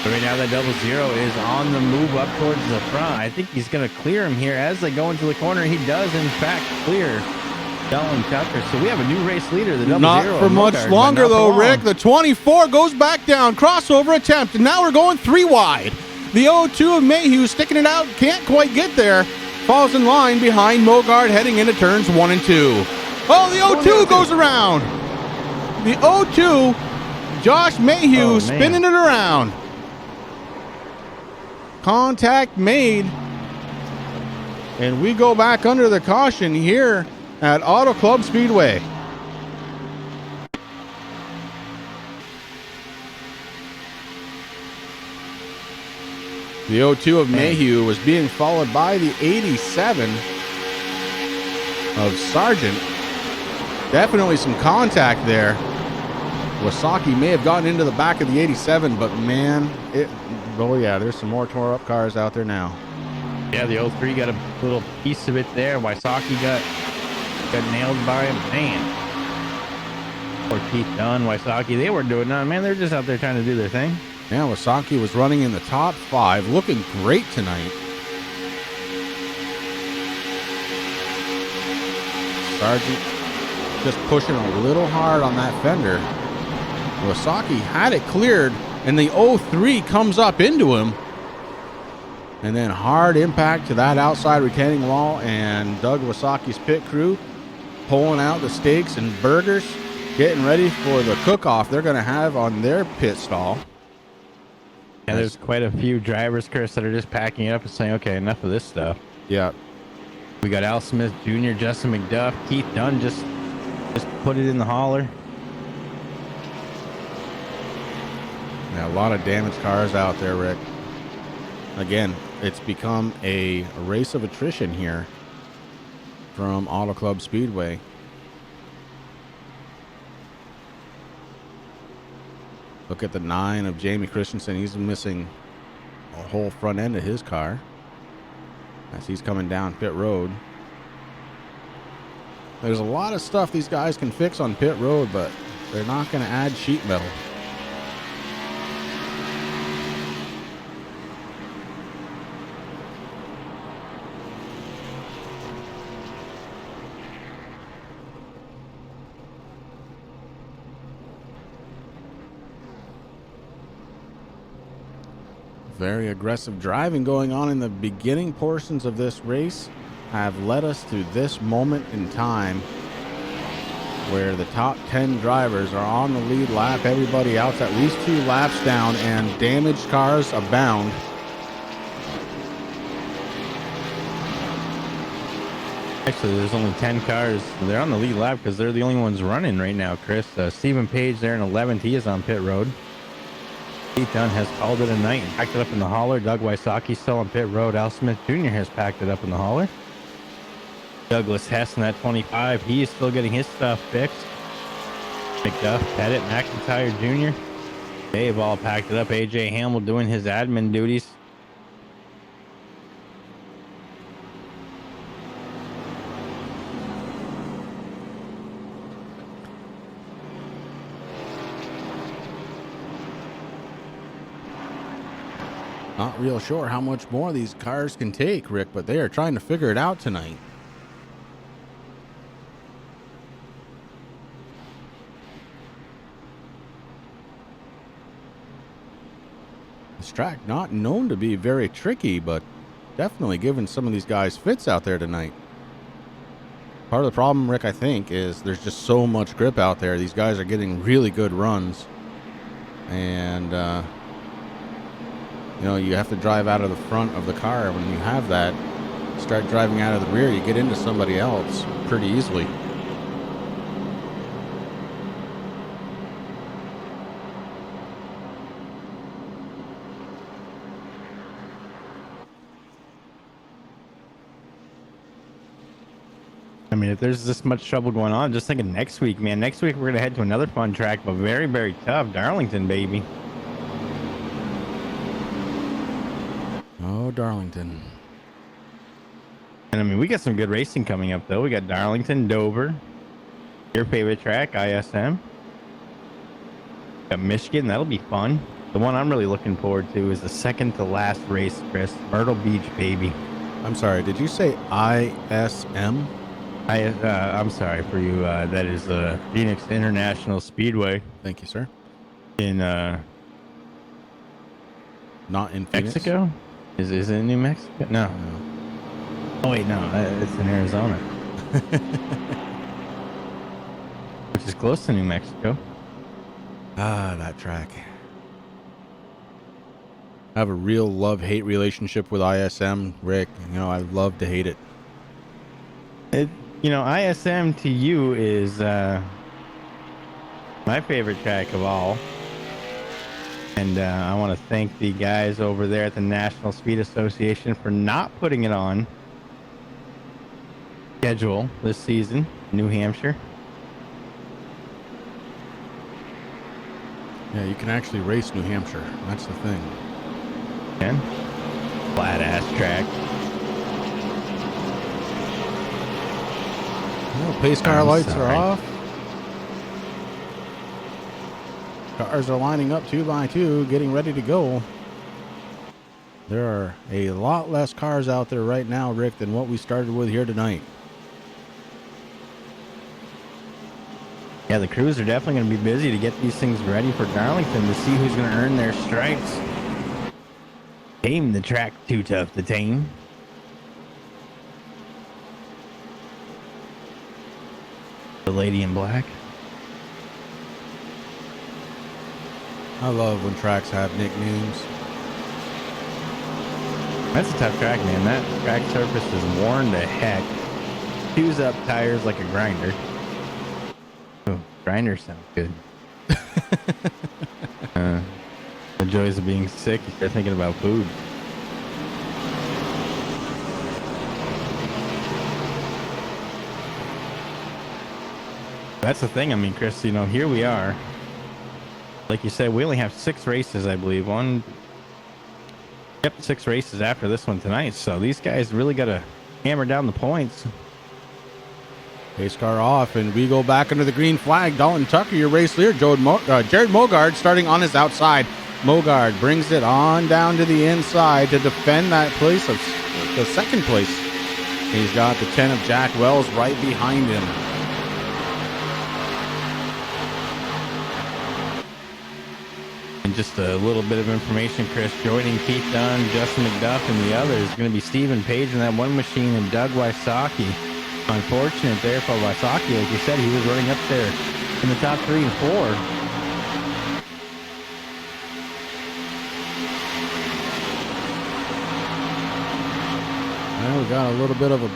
But right now that 0-0 is on the move up towards the front. I think he's going to clear him here as they go into the corner. He does, in fact, clear Dalton Tucker. So we have a new race leader. The 0-0. Not for much longer, though, Rick. The 24 goes back down. Crossover attempt. And now we're going 3 wide. The 0-2 of Mayhew sticking it out. Can't quite get there. Falls in line behind Mogard heading into turns 1 and 2. Oh, the 0-2 goes around. The 0-2, Josh Mayhew spinning it around. Contact made. And we go back under the caution here at Auto Club Speedway. The 0-2 of Mayhew was being followed by the 87 of Sargent. Definitely some contact there. Wasaki may have gotten into the back of the 87, but man, oh yeah, there's some more tore up cars out there now. Yeah, the 03 got a little piece of it there. Wasaki got nailed by him. Man. Poor Keith Dunn, Wasaki, they weren't doing nothing, man. They're just out there trying to do their thing. Yeah, Wasaki was running in the top 5, looking great tonight. Sargent just pushing a little hard on that fender. Wasaki had it cleared, and the 03 comes up into him. And then hard impact to that outside retaining wall, and Doug Wasaki's pit crew pulling out the steaks and burgers, getting ready for the cook-off they're going to have on their pit stall. Yeah, there's quite a few drivers, Chris, that are just packing it up and saying, okay, enough of this stuff. Yeah. We got Al Smith Jr., Justin McDuff, Keith Dunn just put it in the hauler. Yeah, a lot of damaged cars out there, Rick. Again, it's become a race of attrition here from Auto Club Speedway. Look at the 9 of Jamie Christensen. He's missing a whole front end of his car as he's coming down pit road. There's a lot of stuff these guys can fix on pit road, but they're not going to add sheet metal. very aggressive driving going on in the beginning portions of this race have led us to this moment in time where the top 10 drivers are on the lead lap. Everybody else at least 2 laps down, and damaged cars abound. Actually, there's only 10 cars. They're on the lead lap because they're the only ones running right now, Chris. Stephen Page there in 11th. He is on pit road. Pete Dunn has called it a night and packed it up in the hauler. Doug Wysocki still on pit road. Al Smith Jr. has packed it up in the hauler. Douglas Hess in that 25. He is still getting his stuff fixed. McDuff, Pettit, McIntyre Jr. They've all packed it up. AJ Hamill doing his admin duties. Not real sure how much more these cars can take, Rick, but they are trying to figure it out tonight. This track not known to be very tricky, but definitely giving some of these guys fits out there tonight. Part of the problem, Rick, I think, is there's just so much grip out there. These guys are getting really good runs. And, you know, you have to drive out of the front of the car. When you have that, start driving out of the rear, you get into somebody else pretty easily. I mean, if there's this much trouble going on, just thinking next week, man. Next week, we're going to head to another fun track, but very, very tough. Darlington, baby. Oh, Darlington. And I mean, we got some good racing coming up, though. We got Darlington, Dover, your favorite track, ISM. Got Michigan. That'll be fun. The one I'm really looking forward to is the second to last race, Chris. Myrtle Beach, baby. I'm sorry, did you say ISM? I'm sorry for you. That is Phoenix International Speedway Thank you, sir. in Not in Phoenix? Mexico. Is it in New Mexico? No. Oh wait, no, it's in Arizona, which is close to New Mexico. Ah, that track. I have a real love-hate relationship with ISM, Rick. You know, I love to hate it. You know, ISM to you is my favorite track of all. And I want to thank the guys over there at the National Speed Association for not putting it on schedule this season, New Hampshire. Yeah, you can actually race New Hampshire. That's the thing. And flat ass track. Well, pace car I'm lights sorry. are off. Cars are lining up 2 by 2, getting ready to go. There are a lot less cars out there right now, Rick, than what we started with here tonight. Yeah, the crews are definitely going to be busy to get these things ready for Darlington to see who's going to earn their stripes. Tame the track too tough to tame. The lady in black. I love when tracks have nicknames. That's a tough track, man. That track surface is worn to heck. Chews up tires like a grinder. Oh, grinder sounds good. The joys of being sick, you start thinking about food. That's the thing. I mean, Chris, you know, here we are. Like you said, we only have 6 races, I believe. 6 races after this one tonight. So these guys really got to hammer down the points. Pace car off, and we go back under the green flag. Dalton Tucker, your race leader. Jared Mogard starting on his outside. Mogard brings it on down to the inside to defend that place of the second place. He's got the 10 of Jack Wells right behind him. Just a little bit of information, Chris. Joining Keith Dunn, Justin McDuff, and the others is going to be Stephen Page in that one machine and Doug Wysocki. Unfortunate there for Wysocki. Like you said, he was running up there in the top 3 and 4. Well, we got a little bit of a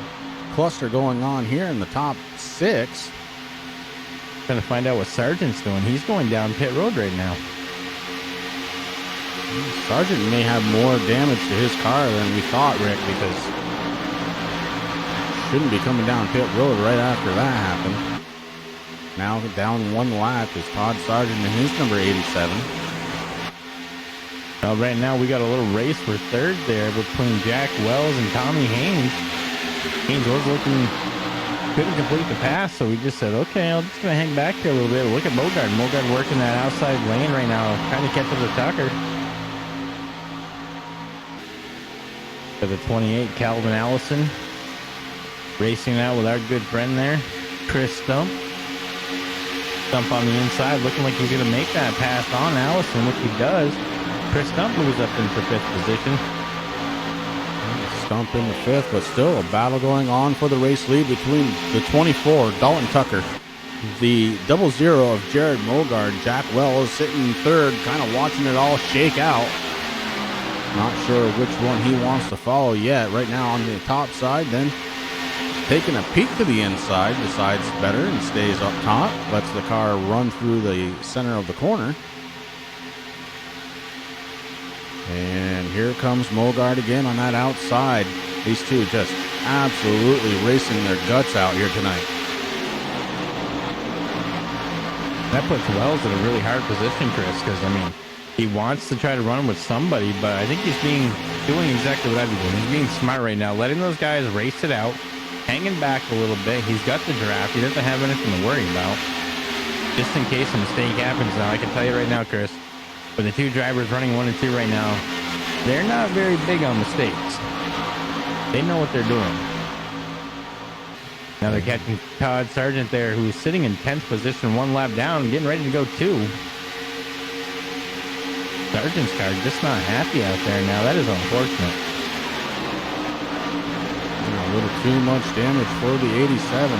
cluster going on here in the top 6. Trying to find out what Sargent's doing. He's going down pit road right now. Sargent may have more damage to his car than we thought, Rick, because shouldn't be coming down pit road right after that happened. Now down 1 lap is Todd Sargent in his number 87. Right now we got a little race for third there between Jack Wells and Tommy Haynes. Haynes was looking, couldn't complete the pass, so we just said, okay, I'm just going to hang back here a little bit. Look at Mogard. Mogard working that outside lane right now, trying to catch up to Tucker. For the 28, Calvin Allison racing out with our good friend there, Chris Stump. Stump on the inside, looking like he's going to make that pass on Allison, which he does. Chris Stump moves up into 5th position. Stump in the 5th, but still a battle going on for the race lead between the 24, Dalton Tucker, the 00 of Jared Mogard. Jack Wells sitting 3rd, kind of watching it all shake out. Not sure which one he wants to follow yet. Right now on the top side, then taking a peek to the inside, decides better and stays up top. Lets the car run through the center of the corner. And here comes Mogard again on that outside. These two just absolutely racing their guts out here tonight. That puts Wells in a really hard position, Chris, because, I mean, he wants to try to run with somebody, but I think he's doing exactly what I'd be doing. He's being smart right now, letting those guys race it out, hanging back a little bit. He's got the draft. He doesn't have anything to worry about. Just in case a mistake happens now, I can tell you right now, Chris, with the 2 drivers running 1 and 2 right now, they're not very big on mistakes. They know what they're doing. Now they're catching Todd Sargent there, who's sitting in 10th position, 1 lap down, getting ready to go 2. Sargent's car just not happy out there now. That is unfortunate. A little too much damage for the 87.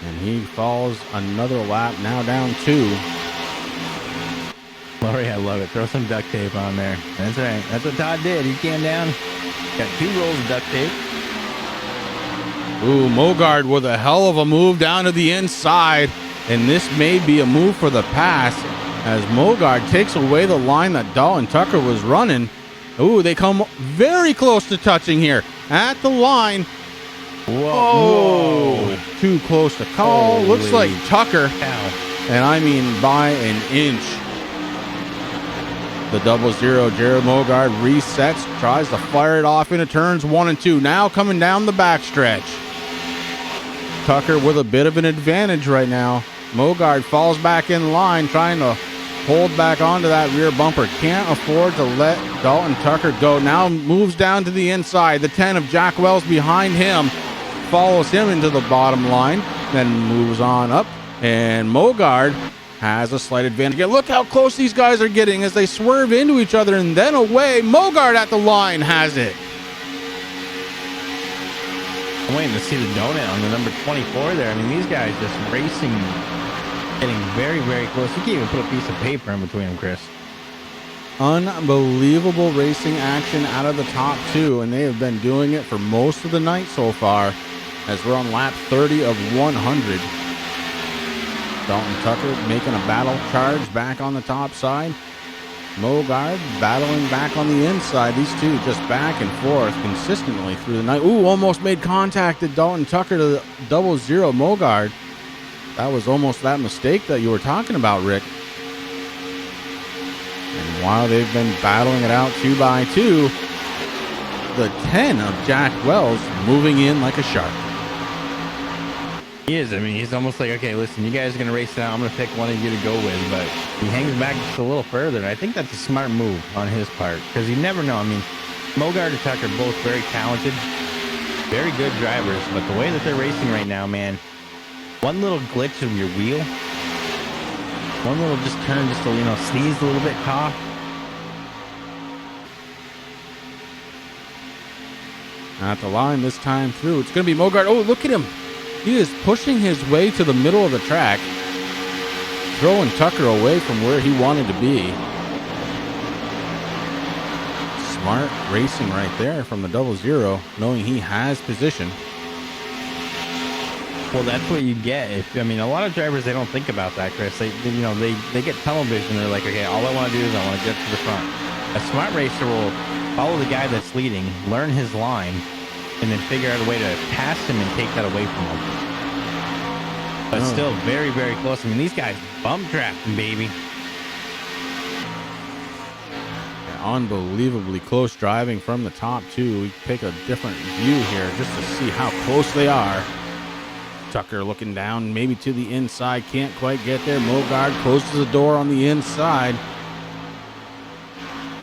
And he falls another lap, now down 2. Laurie, I love it. Throw some duct tape on there. That's right. That's what Todd did. He came down, got 2 rolls of duct tape. Ooh, Mogard with a hell of a move down to the inside. And this may be a move for the pass as Mogard takes away the line that Dalton Tucker was running. Ooh, they come very close to touching here at the line. Whoa. Too close to call. Holy Looks like Tucker, cow. and I mean by an inch. The 00, Jared Mogard resets, tries to fire it off into turns 1 and 2. Now coming down the backstretch. Tucker with a bit of an advantage right now. Mogard falls back in line, trying to hold back onto that rear bumper. Can't afford to let Dalton Tucker go. Now moves down to the inside. The 10 of Jack Wells behind him follows him into the bottom line, then moves on up. And Mogard has a slight advantage. Again, look how close these guys are getting as they swerve into each other and then away. Mogard at the line has it. I'm waiting to see the donut on the number 24 there. I mean, these guys just racing, getting very, very close. You can't even put a piece of paper in between them, Chris. Unbelievable racing action out of the top 2, and they have been doing it for most of the night so far as we're on lap 30 of 100. Dalton Tucker making a battle charge back on the top side. Mogard battling back on the inside. These two just back and forth consistently through the night. Ooh, almost made contact at Dalton Tucker to the 00 Mogard. That was almost that mistake that you were talking about, Rick. And while they've been battling it out 2 by 2, the 10 of Jack Wells moving in like a shark. He is. I mean, he's almost like, okay, listen, you guys are going to race it out. I'm going to pick one of you to go with. But he hangs back just a little further. And I think that's a smart move on his part because you never know. I mean, Mogard and Tucker both very talented, very good drivers. But the way that they're racing right now, man, one little glitch of your wheel, One little just turn, just to, sneeze a little bit, cough. At the line this time through. It's going to be Mogard. Oh, look at him. He is pushing his way to the middle of the track, throwing Tucker away from where he wanted to be. Smart racing right there from the 00, knowing he has position. Well, that's what you get. A lot of drivers, they don't think about that, Chris. They get tunnel vision. They're like, okay, all I want to do is I want to get to the front. A smart racer will follow the guy that's leading, learn his line, and then figure out a way to pass him and take that away from him. But still very, very close. These guys bump drafting, baby. Unbelievably close driving from the top two. We take a different view here just to see how close they are. Tucker looking down, maybe to the inside, can't quite get there. Mogard closes the door on the inside.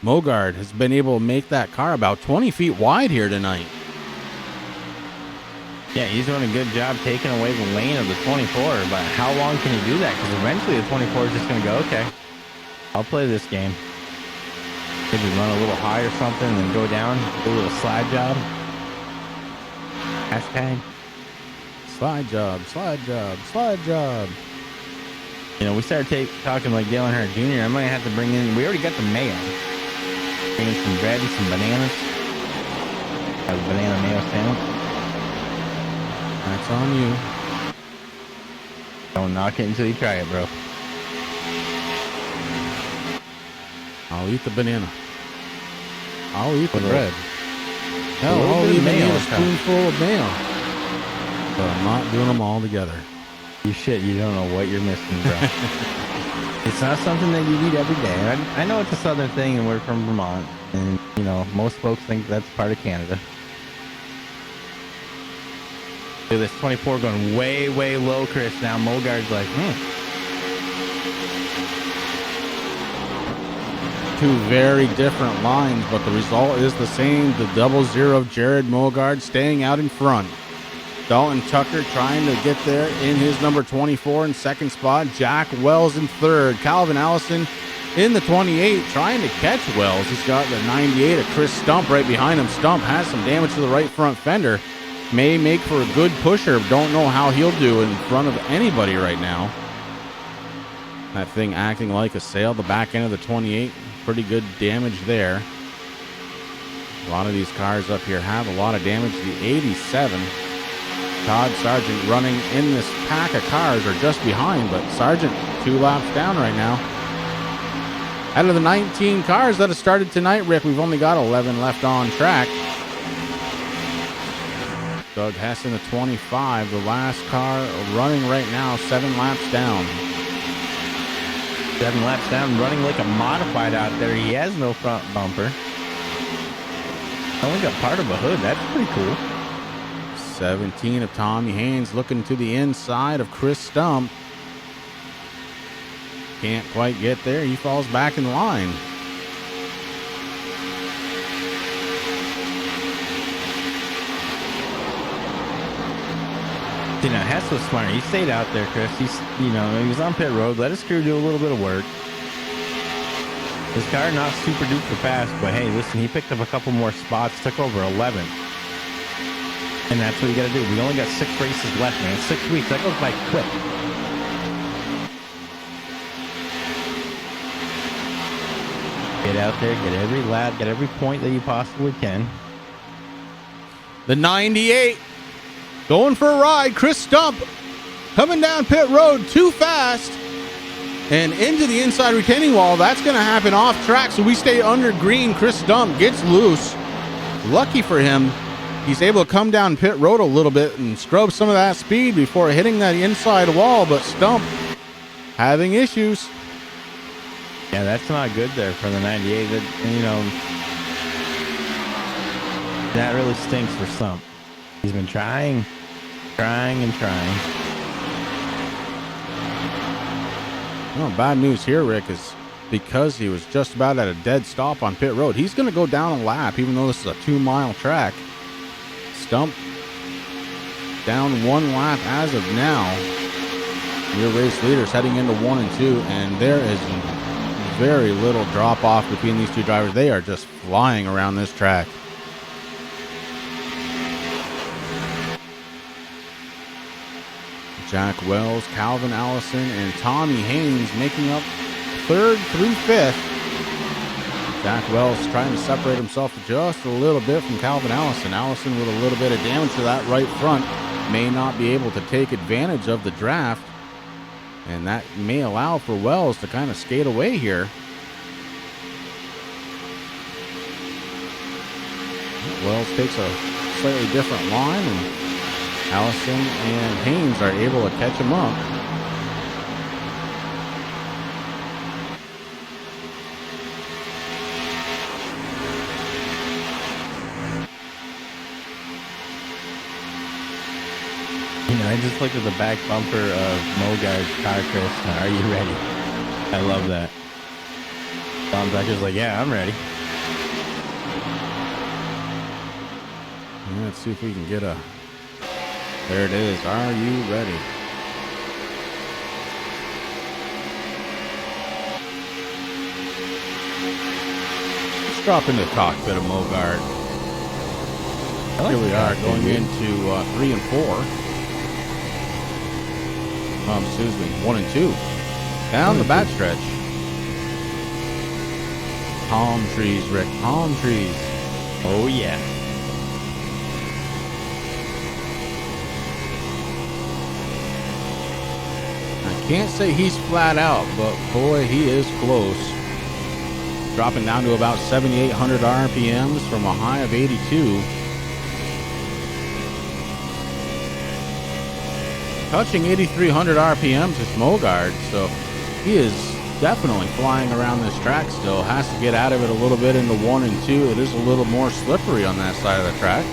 Mogard has been able to make that car about 20 feet wide here tonight. Yeah, he's doing a good job taking away the lane of the 24, but how long can he do that? Because eventually the 24 is just going to go, okay, I'll play this game. Maybe run a little high or something and then go down, do a little slide job. Hashtag. Slide job, slide job, slide job. We started talking like Dale Earnhardt Jr. I'm going to have to bring in, we already got the mayo. Bring in some bread and some bananas. Have a banana mayo sandwich. That's on you. Don't knock it until you try it, bro. I'll eat the banana. I'll eat the With bread. a Hell, little I'll bit of even mayo eat a on top. spoonful of mayo. But I'm not doing them all together. You don't know what you're missing, bro. It's not something that you eat every day. I know it's a southern thing and we're from Vermont. And, most folks think that's part of Canada. Look at this 24 going way, way low, Chris. Now Mogard's like, Two very different lines, but the result is the same. The 00 of Jared Mogard staying out in front. Dalton Tucker trying to get there in his number 24 in second spot. Jack Wells in third. Calvin Allison in the 28 trying to catch Wells. He's got the 98 of Chris Stump right behind him. Stump has some damage to the right front fender. May make for a good pusher. Don't know how he'll do in front of anybody right now. That thing acting like a sail. The back end of the 28. Pretty good damage there. A lot of these cars up here have a lot of damage. The 87. Todd Sargent running in this pack of cars are just behind, but Sargent 2 laps down right now. Out of the 19 cars that have started tonight, Rick, we've only got 11 left on track. Doug Hess in the 25, the last car running right now, 7 laps down. 7 laps down, running like a modified out there. He has no front bumper. Only got part of a hood. That's pretty cool. 17 of Tommy Haynes looking to the inside of Chris Stump. Can't quite get there. He falls back in line. Now Hess was smart. He stayed out there, Chris. He was on pit road. Let his crew do a little bit of work. His car not super duper fast, but hey, listen, he picked up a couple more spots, took over 11th. And that's what you got to do. We only got 6 races left, man. 6 weeks. That goes by quick. Get out there, get every lap, get every point that you possibly can. The 98 going for a ride. Chris Stump coming down pit road too fast and into the inside retaining wall. That's going to happen off track, so we stay under green. Chris Stump gets loose. Lucky for him, he's able to come down pit road a little bit and scrub some of that speed before hitting that inside wall, but Stump having issues. Yeah, that's not good there for the 98. That really stinks for Stump. He's been trying. Well, bad news here, Rick, is because he was just about at a dead stop on pit road, he's going to go down a lap, even though this is a 2-mile track. Stump down 1 lap as of now. Your race leaders heading into 1 and 2, and there is very little drop off between these two drivers. They are just flying around this track. Jack Wells, Calvin Allison, and Tommy Haynes making up 3rd through 5th. Jack Wells trying to separate himself just a little bit from Calvin Allison. Allison with a little bit of damage to that right front may not be able to take advantage of the draft, and that may allow for Wells to kind of skate away here. Wells takes a slightly different line, and Allison and Haynes are able to catch him up. You know, I just looked at the back bumper of Mogard's car, Chris. Are you ready? I love that. Tom Becker's like, yeah, I'm ready. Let's see if we can get a... There it is. Are you ready? Let's drop into the cockpit of Mogard. Here we are going into 3 and 4. Excuse me, 1 and 2. Down the back stretch. Palm trees, Rick. Palm trees. Oh, yeah. I can't say he's flat out, but boy, he is close. Dropping down to about 7,800 RPMs from a high of 82. Touching 8,300 RPMs is Mogard, so he is definitely flying around this track still. Has to get out of it a little bit into 1 and 2. It is a little more slippery on that side of the track.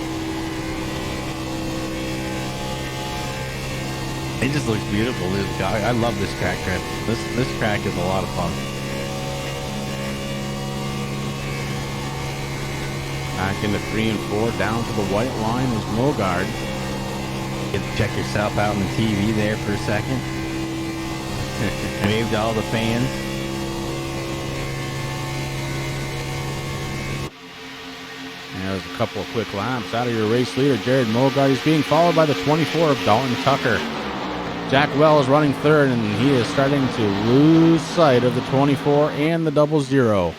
It just looks beautiful. I love this track, Chris. This track is a lot of fun. Back into 3 and 4, down to the white line is Mogard. Get to check yourself out on the TV there for a second. Wave to all the fans. And there's a couple of quick laps out of your race leader, Jared Mogard. He's being followed by the 24 of Dalton Tucker. Jack Wells running 3rd, and he is starting to lose sight of the 24 and the 00.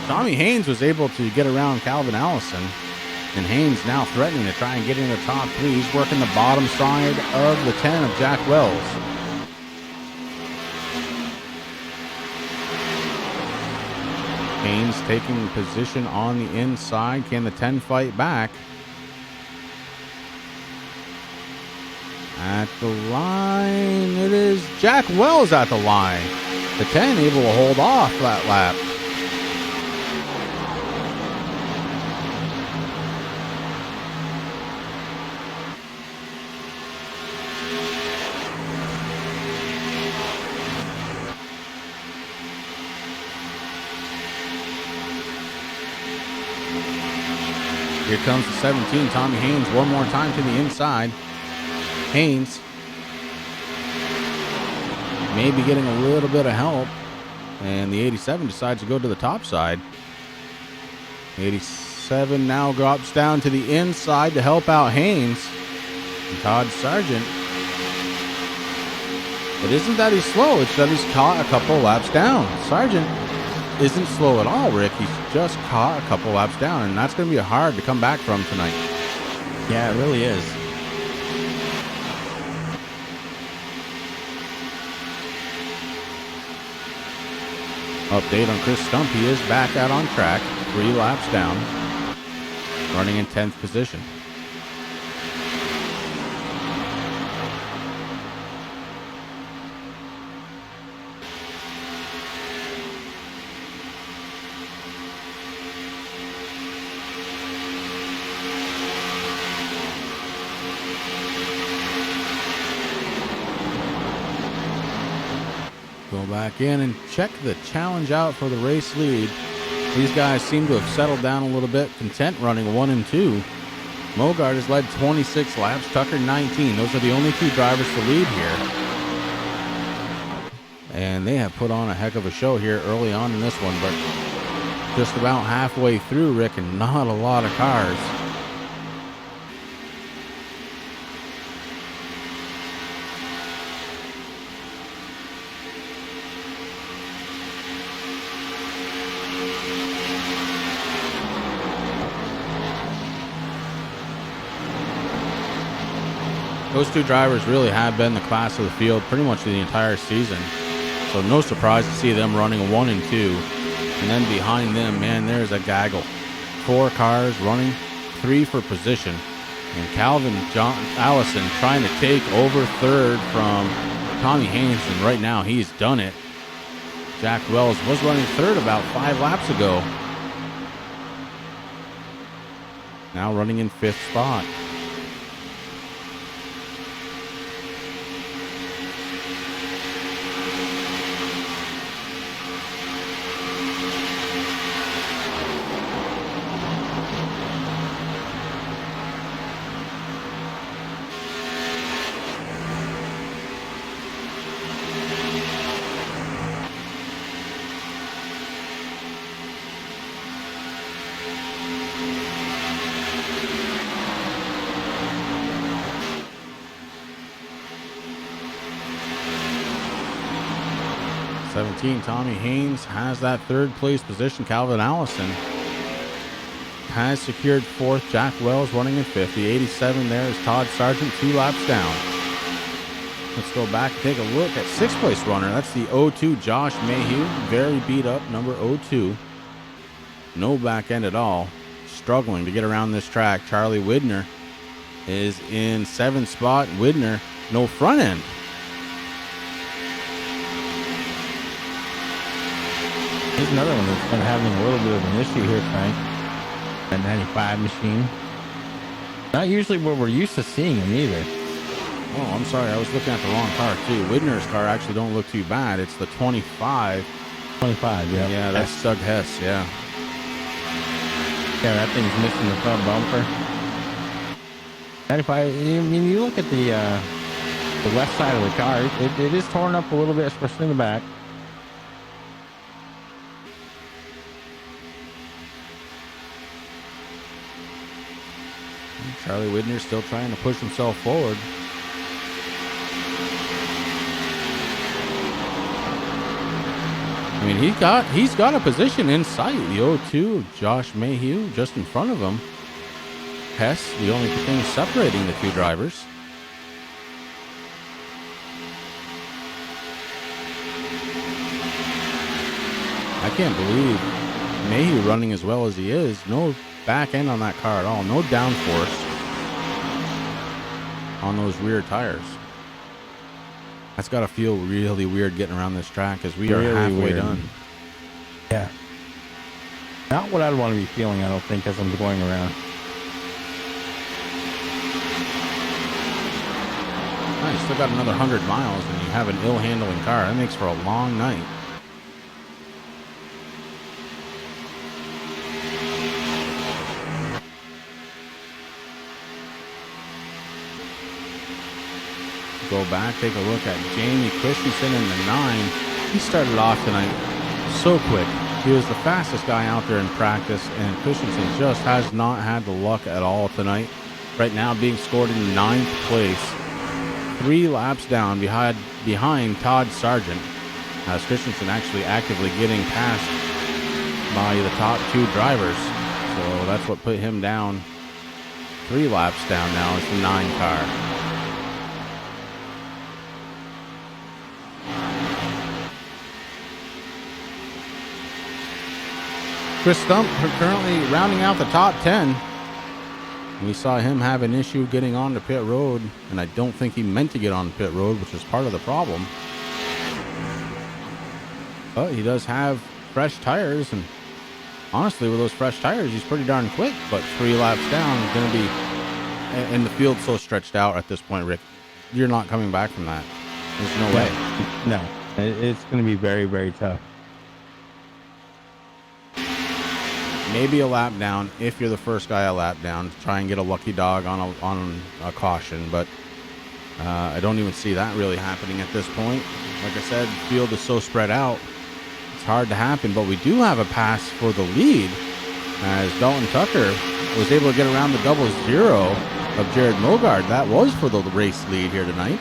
Tommy Haynes was able to get around Calvin Allison, and Haynes now threatening to try and get in the top 3. He's working the bottom side of the 10 of Jack Wells. Haynes taking position on the inside. Can the 10 fight back? At the line, it is Jack Wells at the line. The 10 able to hold off that lap. Here comes the 17, Tommy Haynes, one more time to the inside. Haynes may be getting a little bit of help, and the 87 decides to go to the top side. The 87 now drops down to the inside to help out Haynes. And Todd Sargent. It isn't that he's slow, it's that he's caught a couple laps down. Sargent isn't slow at all, Rick. He's just caught a couple laps down, and that's going to be hard to come back from tonight. Yeah, it really is. Update on Chris Stump. He is back out on track, 3 laps down, running in 10th position. Go back in and check the challenge out for the race lead. These guys seem to have settled down a little bit, content running 1 and 2. Mogart has led 26 laps, Tucker 19. Those are the only two drivers to lead here. And they have put on a heck of a show here early on in this one, but just about halfway through, Rick, and not a lot of cars. Those two drivers really have been the class of the field pretty much the entire season. So no surprise to see them running 1 and 2. And then behind them, man, there's a gaggle. 4 cars running, 3 for position. And Calvin Allison trying to take over third from Tommy Haynes. And right now he's done it. Jack Wells was running third about 5 laps ago. Now running in 5th spot. Tommy Haynes has that 3rd place position. Calvin Allison has secured 4th. Jack Wells running in 5th. The 87 there is Todd Sargent, 2 laps down. Let's go back and take a look at 6th place runner. That's the 02 Josh Mayhew. Very beat up, number 02. No back end at all. Struggling to get around this track. Charlie Widner is in 7th spot. Widner, no front end. Here's another one that's been having a little bit of an issue here, Frank. That 95 machine. Not usually where we're used to seeing him either. Oh, I'm sorry. I was looking at the wrong car, too. Widner's car actually don't look too bad. It's the 25. 25, yeah. Yeah, that's Doug Hess, yeah. Yeah, that thing's missing the front bumper. 95, I mean, you look at the left side of the car. It is torn up a little bit, especially in the back. Charlie Widner still trying to push himself forward. I mean, he's got a position in sight. The 02 Josh Mayhew just in front of him. Hess, the only thing separating the two drivers. I can't believe Mayhew running as well as he is. No back end on that car at all. No downforce on those rear tires. That's got to feel really weird getting around this track as we are halfway done. Yeah. Not what I'd want to be feeling, I don't think, as I'm going around. You still got another 100 miles and you have an ill-handling car. That makes for a long night. Go back, take a look at Jamie Christensen in the 9. He started off tonight so quick. He was the fastest guy out there in practice, and Christensen just has not had the luck at all tonight. Right now being scored in 9th place. 3 laps down behind Todd Sargent. As Christensen actually actively getting passed by the top 2 drivers. So that's what put him down 3 laps down now. It's the 9 car. Chris Stump currently rounding out the top 10. We saw him have an issue getting onto pit road, and I don't think he meant to get on pit road, which is part of the problem. But he does have fresh tires, and honestly, with those fresh tires, he's pretty darn quick. But 3 laps down, he's going to be, and the field's so stretched out at this point, Rick, you're not coming back from that. There's no way. No, it's going to be very, very tough. maybe a lap down if you're the first guy a lap down to try and get a lucky dog on a caution, but I don't even see that really happening at this point. Like I said, the field is so spread out, it's hard to happen, but we do have a pass for the lead as Dalton Tucker was able to get around the 00 of Jared Mogard. That was for the race lead here tonight.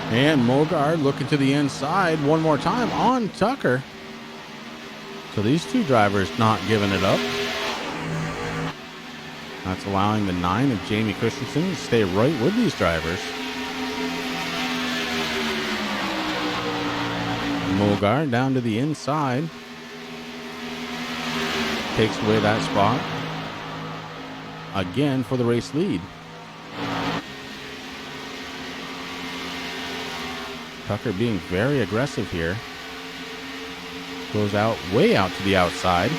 And Mogard looking to the inside one more time on Tucker. So these two drivers not giving it up. That's allowing the 9 of Jamie Christensen to stay right with these drivers. Mogard down to the inside. Takes away that spot. Again for the race lead. Tucker being very aggressive here. Goes out, way out to the outside.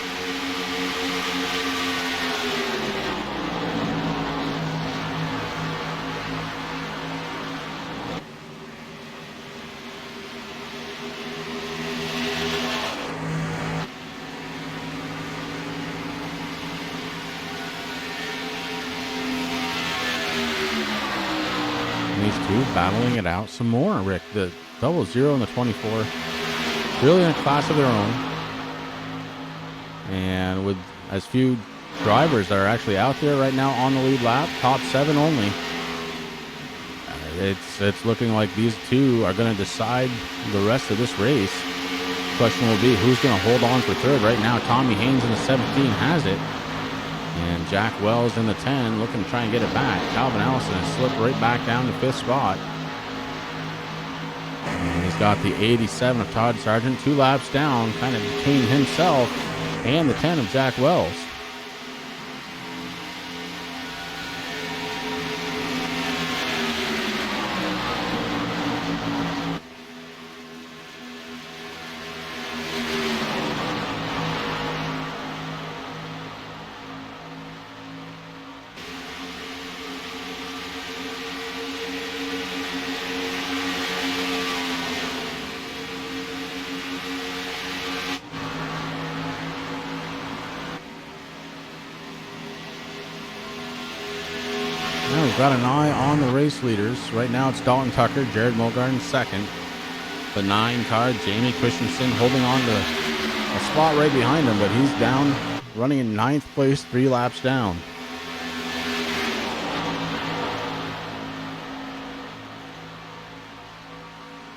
These two battling it out some more, Rick. The 00 and the 24 really in a class of their own. And with as few drivers that are actually out there right now on the lead lap, top 7 only, it's looking like these two are going to decide the rest of this race. The question will be who's going to hold on for third. Right now, Tommy Haynes in the 17 has it. And Jack Wells in the 10 looking to try and get it back. Calvin Allison has slipped right back down to 5th spot. And he's got the 87 of Todd Sargent 2 laps down, kind of between himself and the 10 of Jack Wells. Now we've got an eye on the race leaders. Right now it's Dalton Tucker, Jared Mogard in second. The 9 car, Jamie Christensen, holding on to a spot right behind him, but he's down, running in 9th place, 3 laps down.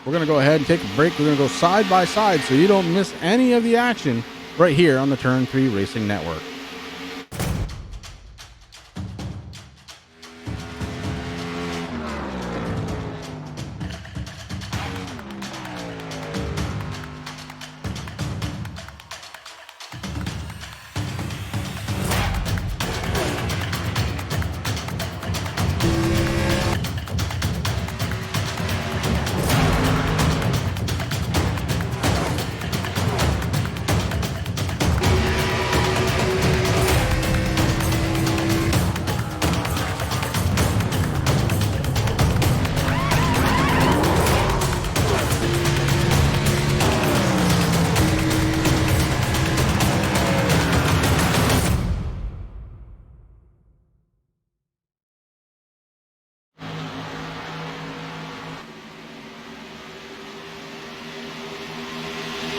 We're going to go ahead and take a break. We're going to go side by side so you don't miss any of the action right here on the Turn 3 Racing Network.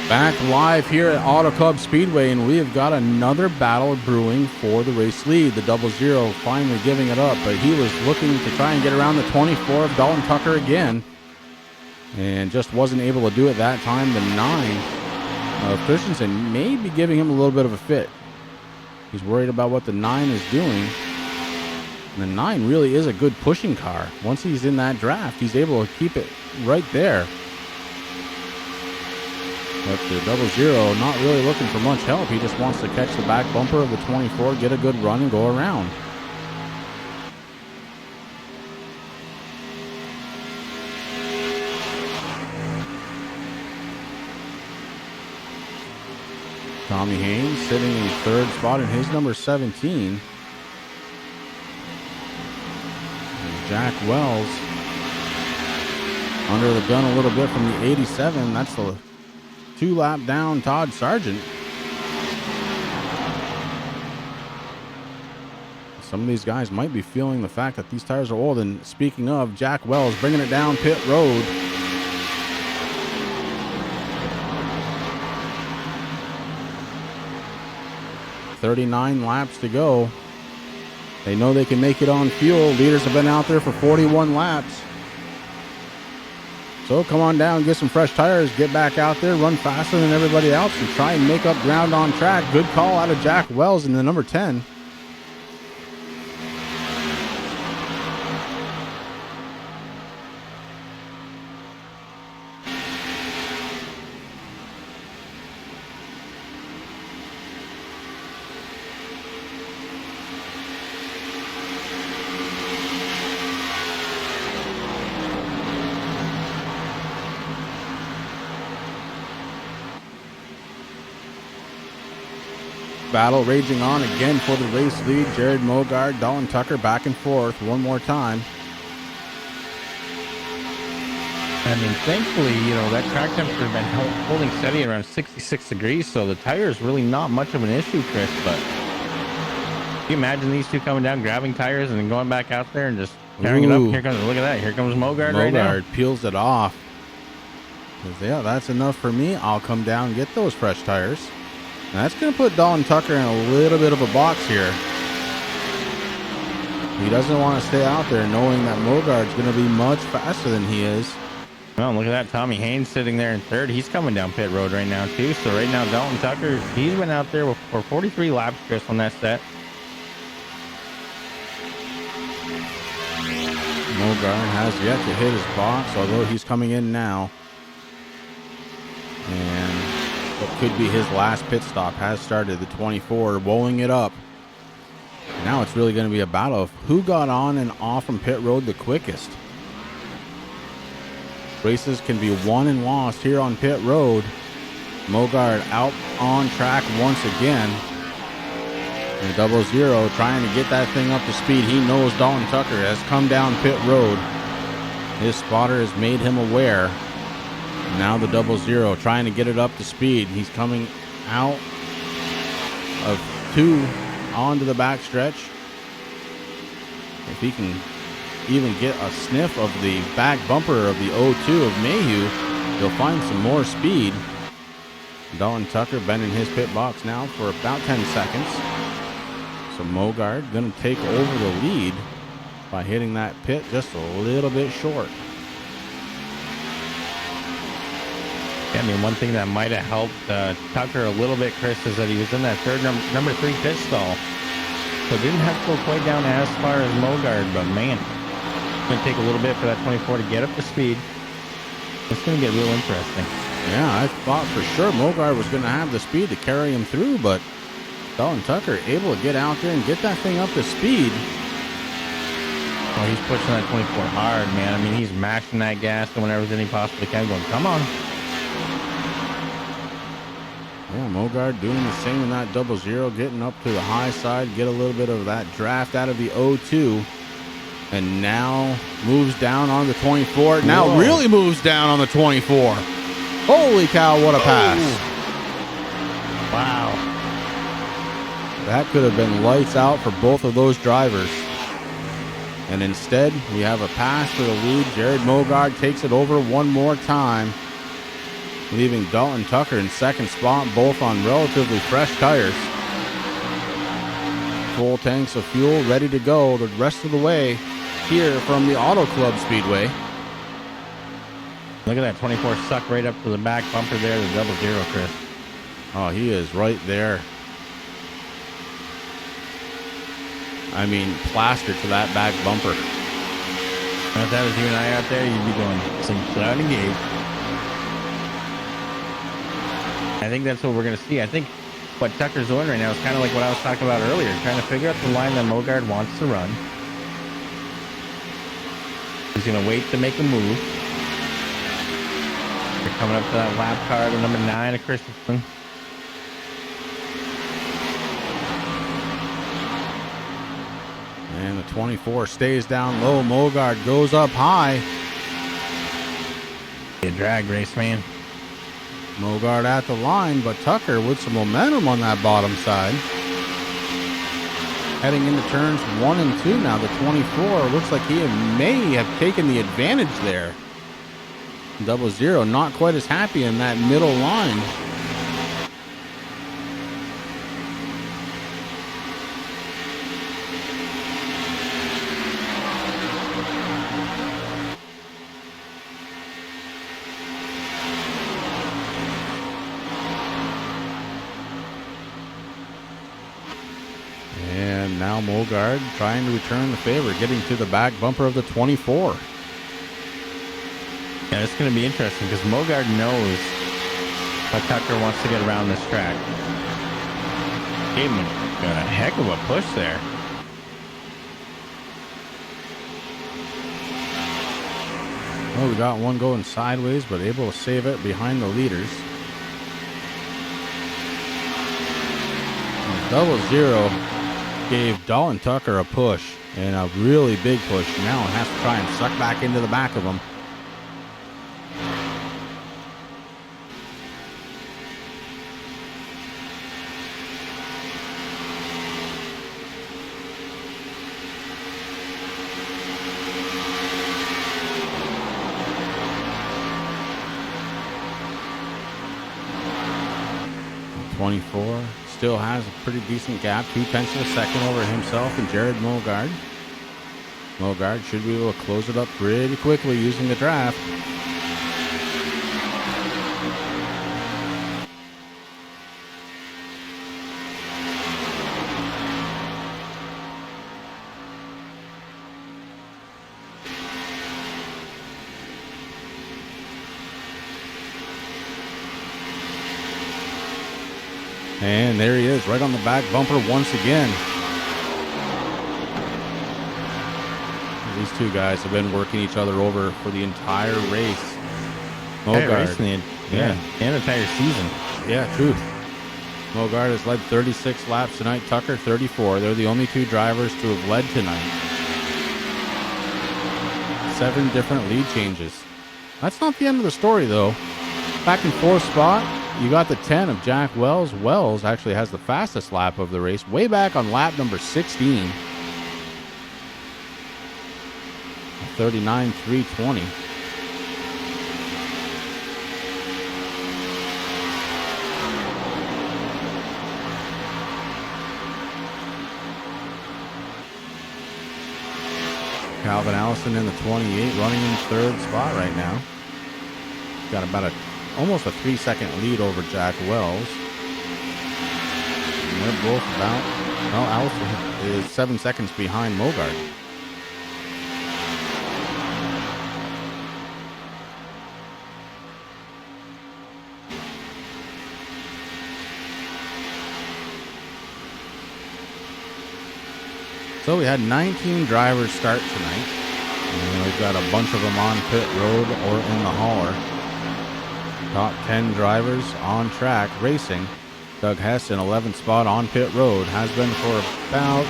Back live here at Auto Club Speedway, and we have got another battle brewing for the race lead. The 00 finally giving it up, but he was looking to try and get around the 24 of Dalton Tucker again, and just wasn't able to do it that time. The 9 of Christensen may be giving him a little bit of a fit. He's worried about what the 9 is doing. And the 9 really is a good pushing car. Once he's in that draft, he's able to keep it right there. But the 00 not really looking for much help. He just wants to catch the back bumper of the 24, get a good run, and go around. Tommy Haynes sitting in third spot in his number 17. And Jack Wells under the gun a little bit from the 87. That's the 2 lap down Todd Sargent. Some of these guys might be feeling the fact that these tires are old. And speaking of, Jack Wells bringing it down pit road. $39 laps to go. They know they can make it on fuel. Leaders have been out there for 41 laps. So come on down, get some fresh tires, get back out there, run faster than everybody else, and try and make up ground on track. Good call out of Jack Wells in the number 10. Battle raging on again for the race lead. Jared Mogard, Dalton Tucker back and forth one more time. I mean, thankfully, you know, that track temperature has been holding steady around 66 degrees, so the tire is really not much of an issue, Chris. But can you imagine these two coming down, grabbing tires, and then going back out there and just carrying it up? Here comes, look at that. Here comes Mogard right now. Mogard peels it off. Yeah, that's enough for me. I'll come down and get those fresh tires. And that's going to put Dalton Tucker in a little bit of a box here. He doesn't want to stay out there knowing that Mogard's going to be much faster than he is. Well, look at that. Tommy Haynes sitting there in third. He's coming down pit road right now, too. So right now, Dalton Tucker, he's been out there for 43 laps, Chris, on that set. Mogard has yet to hit his box, although he's coming in now. And what could be his last pit stop has started. The 24 rolling it up. Now it's really going to be a battle of who got on and off from pit road the quickest. Races can be won and lost here on pit road. Mogard out on track once again. And 00 trying to get that thing up to speed. He knows Dalton Tucker has come down pit road. His spotter has made him aware. Now the 00 trying to get it up to speed. He's coming out of 2 onto the back stretch. If he can even get a sniff of the back bumper of the 02 of Mayhew, he'll find some more speed. Dalton Tucker been in his pit box now for about 10 seconds. So Mogard going to take over the lead by hitting that pit just a little bit short. Yeah, I mean, one thing that might have helped Tucker a little bit, Chris, is that he was in that third number 3 pit stall. So didn't have to go quite down as far as Mogard, but man, it's going to take a little bit for that 24 to get up to speed. It's going to get real interesting. Yeah, I thought for sure Mogard was going to have the speed to carry him through, but Dalton Tucker able to get out there and get that thing up to speed. Oh, he's pushing that 24 hard, man. I mean, he's mashing that gas and whenever he possibly can, going, come on. Yeah, Mogard doing the same in that 00, getting up to the high side, get a little bit of that draft out of the 02. And now moves down on the 24. Now Whoa. Really moves down on the 24. Holy cow, what a pass. Wow. That could have been lights out for both of those drivers. And instead, we have a pass for the lead. Jared Mogard takes it over one more time, leaving Dalton Tucker in second spot, both on relatively fresh tires. Full tanks of fuel ready to go the rest of the way here from the Auto Club Speedway. Look at that 24 suck right up to the back bumper there, the 00, Chris. Oh, he is right there. I mean, plastered to that back bumper. If that was you and I out there, you'd be doing some clouding gate. I think that's what we're going to see. I think what Tucker's doing right now is kind of like what I was talking about earlier, trying to figure out the line that Mogard wants to run. He's going to wait to make a move. They're coming up to that lap car to number 9 of Christensen. And the 24 stays down low. Mogard goes up high. A drag race, man. Mogard at the line, but Tucker with some momentum on that bottom side. Heading into turns 1 and 2 now. The 24 looks like he may have taken the advantage there. 00 not quite as happy in that middle line. And now Mogard trying to return the favor, getting to the back bumper of the 24. Yeah, it's going to be interesting because Mogard knows what Tucker wants to get around this track. Gave him a heck of a push there. Oh, we got one going sideways, but able to save it behind the leaders. 00 gave Dalton Tucker a push, and a really big push. Now it has to try and suck back into the back of him. The 24 still has a pretty decent gap, 2/10 of a second over himself and Jared Mogard. Mogard should be able to close it up pretty quickly using the draft. And there he is, right on the back bumper once again. These two guys have been working each other over for the entire race. Mogard, The entire season. yeah, truth. Mogard has led 36 laps tonight. Tucker 34. They're the only two drivers to have led tonight. 7 different lead changes. That's not the end of the story, though. Back in 4th spot, you got the 10 of Jack Wells. Wells actually has the fastest lap of the race, way back on lap number 16. 39.320. Calvin Allison in the 28, running in 3rd spot right now. Got about almost a 3-second lead over Jack Wells. And they're both about, well, Allison is 7 seconds behind Mogard. So we had 19 drivers start tonight. And we've got a bunch of them on pit road or in the hauler. Top 10 drivers on track racing. Doug Hess in 11th spot on pit road. Has been for about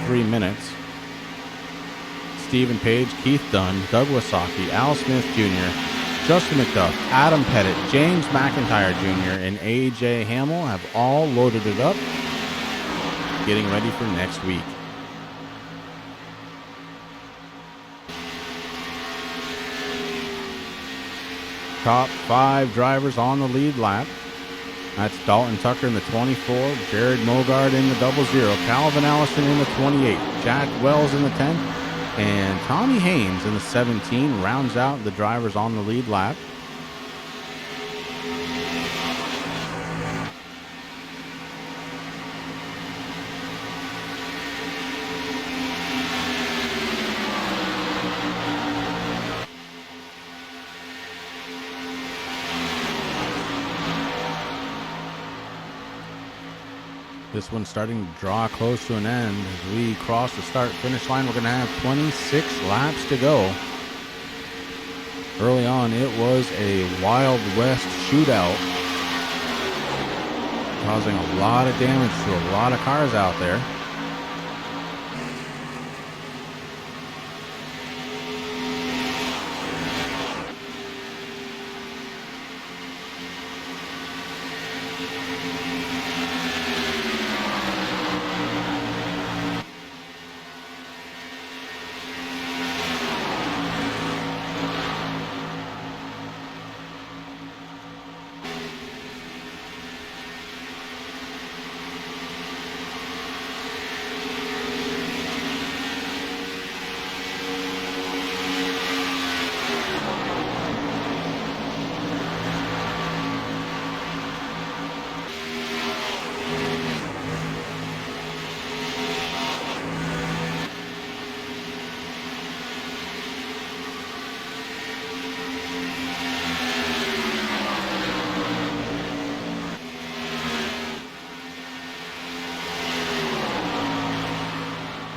3 minutes. Stephen Page, Keith Dunn, Doug Wasaki, Al Smith Jr., Justin McDuff, Adam Pettit, James McIntyre Jr., and AJ Hamill have all loaded it up, getting ready for next week. Top 5 drivers on the lead lap. That's Dalton Tucker in the 24, Jared Mogard in the 00, Calvin Allison in the 28, Jack Wells in the 10, and Tommy Haynes in the 17 rounds out the drivers on the lead lap. This one's starting to draw close to an end. As we cross the start-finish line, we're going to have 26 laps to go. Early on, it was a Wild West shootout, causing a lot of damage to a lot of cars out there.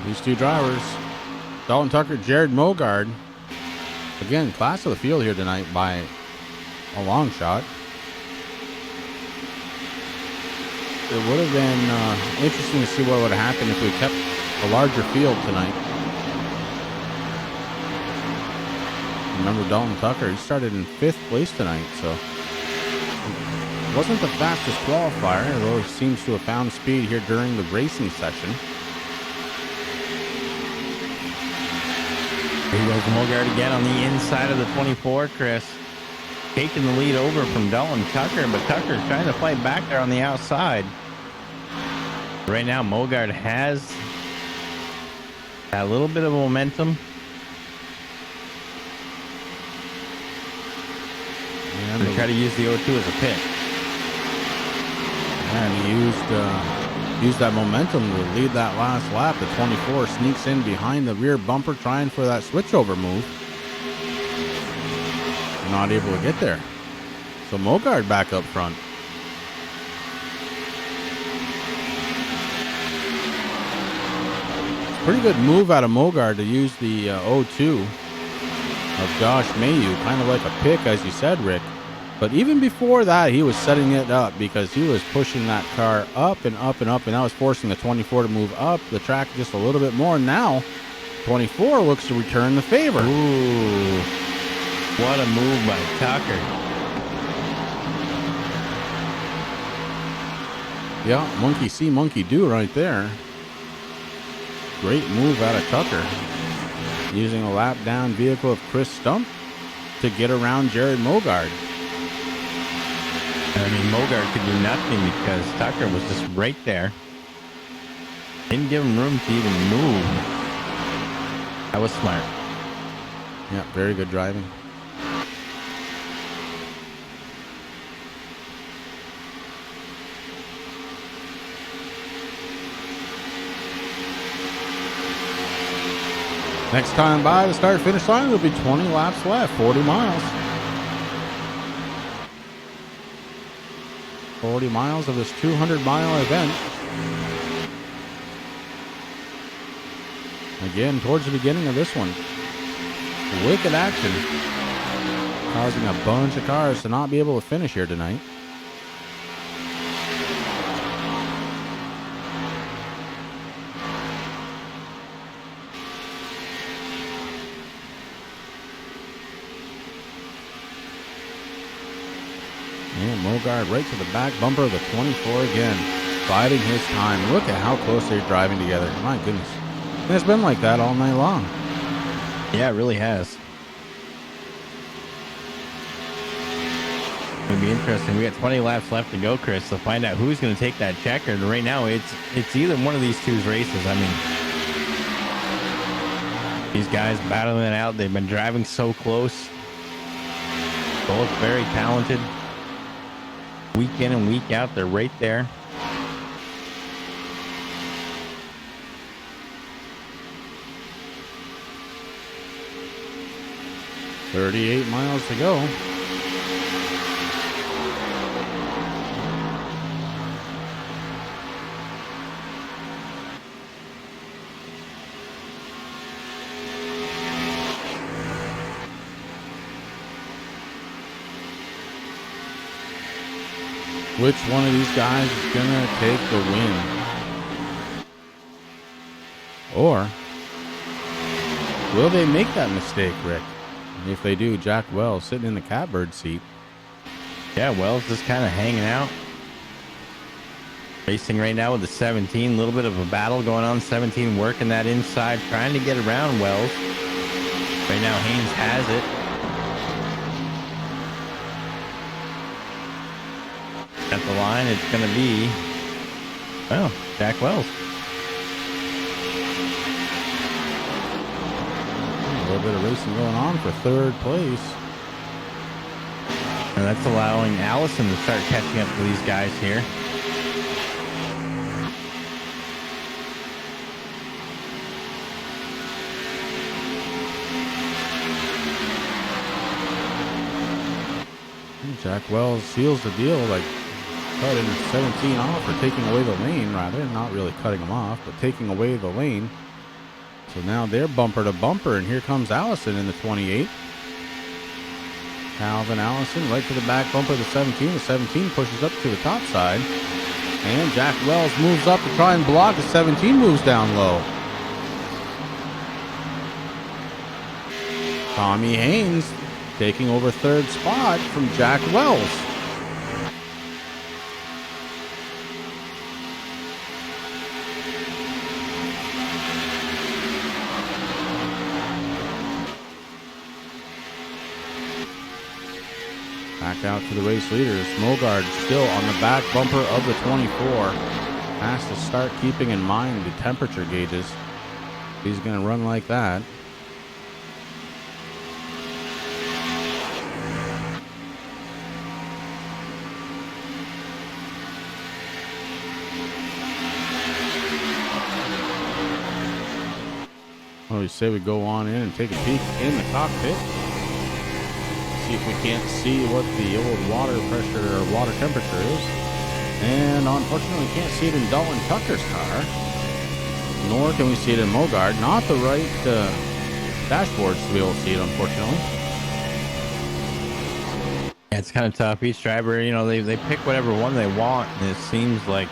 These two drivers, Dalton Tucker, Jared Mogard, again, class of the field here tonight by a long shot. It would have been interesting to see what would have happened if we kept a larger field tonight. Remember Dalton Tucker, he started in 5th place tonight, so wasn't the fastest qualifier, although he seems to have found speed here during the racing session. Here goes Mogard again on the inside of the 24, Chris. Taking the lead over from Dalton Tucker, but Tucker's trying to fight back there on the outside. Right now, Mogard has a little bit of momentum. And they try to use the O2 as a pit. And he used that momentum to lead that last lap. The 24 sneaks in behind the rear bumper trying for that switchover move. Not able to get there. So Mogard back up front. Pretty good move out of Mogard to use the O2 of Josh Mayu, kind of like a pick, as you said, Rick. But even before that, he was setting it up because he was pushing that car up and up and up, and that was forcing the 24 to move up the track just a little bit more. Now, 24 looks to return the favor. Ooh, what a move by Tucker. Yeah, monkey see, monkey do right there. Great move out of Tucker. Using a lap down vehicle of Chris Stump to get around Jared Mogard. I mean, Mogard could do nothing because Tucker was just right there. Didn't give him room to even move. That was smart. Yeah, very good driving. Next time by the start-finish line, there'll be 20 laps left, 40 miles. 40 miles of this 200-mile event. Again, towards the beginning of this one. Wicked action. Causing a bunch of cars to not be able to finish here tonight. And Mogard right to the back bumper of the 24 again. Biding his time. Look at how close they're driving together. My goodness. And it's been like that all night long. Yeah, it really has. It'll be interesting. We got 20 laps left to go, Chris, to find out who's going to take that checker. And right now, it's either one of these two's races. I mean, these guys battling it out. They've been driving so close. Both very talented. Week in and week out, they're right there. $38 miles to go. Which one of these guys is going to take the win? Or will they make that mistake, Rick? And if they do, Jack Wells sitting in the catbird seat. Yeah, Wells just kind of hanging out. Racing right now with the 17. A little bit of a battle going on. 17 working that inside, trying to get around Wells. Right now, Haynes has it. At the line, it's going to be, well, Jack Wells. A little bit of racing going on for third place. And that's allowing Allison to start catching up to these guys here. Jack Wells seals the deal, like cutting 17 off, or taking away the lane, rather. Not really cutting them off, but taking away the lane. So now they're bumper to bumper, and here comes Allison in the 28. Calvin Allison right to the back bumper of the 17. The 17 pushes up to the top side. And Jack Wells moves up to try and block. The 17 moves down low. Tommy Haynes taking over third spot from Jack Wells. Back out to the race leaders. Mogard still on the back bumper of the 24. Has to start keeping in mind the temperature gauges. He's going to run like that. Well, we say we go on in and take a peek in the cockpit. See if we can't see what the old water pressure or water temperature is. And unfortunately, we can't see it in Dalton Tucker's car. Nor can we see it in Mogard. Not the right dashboards to be able to see it, unfortunately. Yeah, it's kind of tough. Each driver, you know, they pick whatever one they want, and it seems like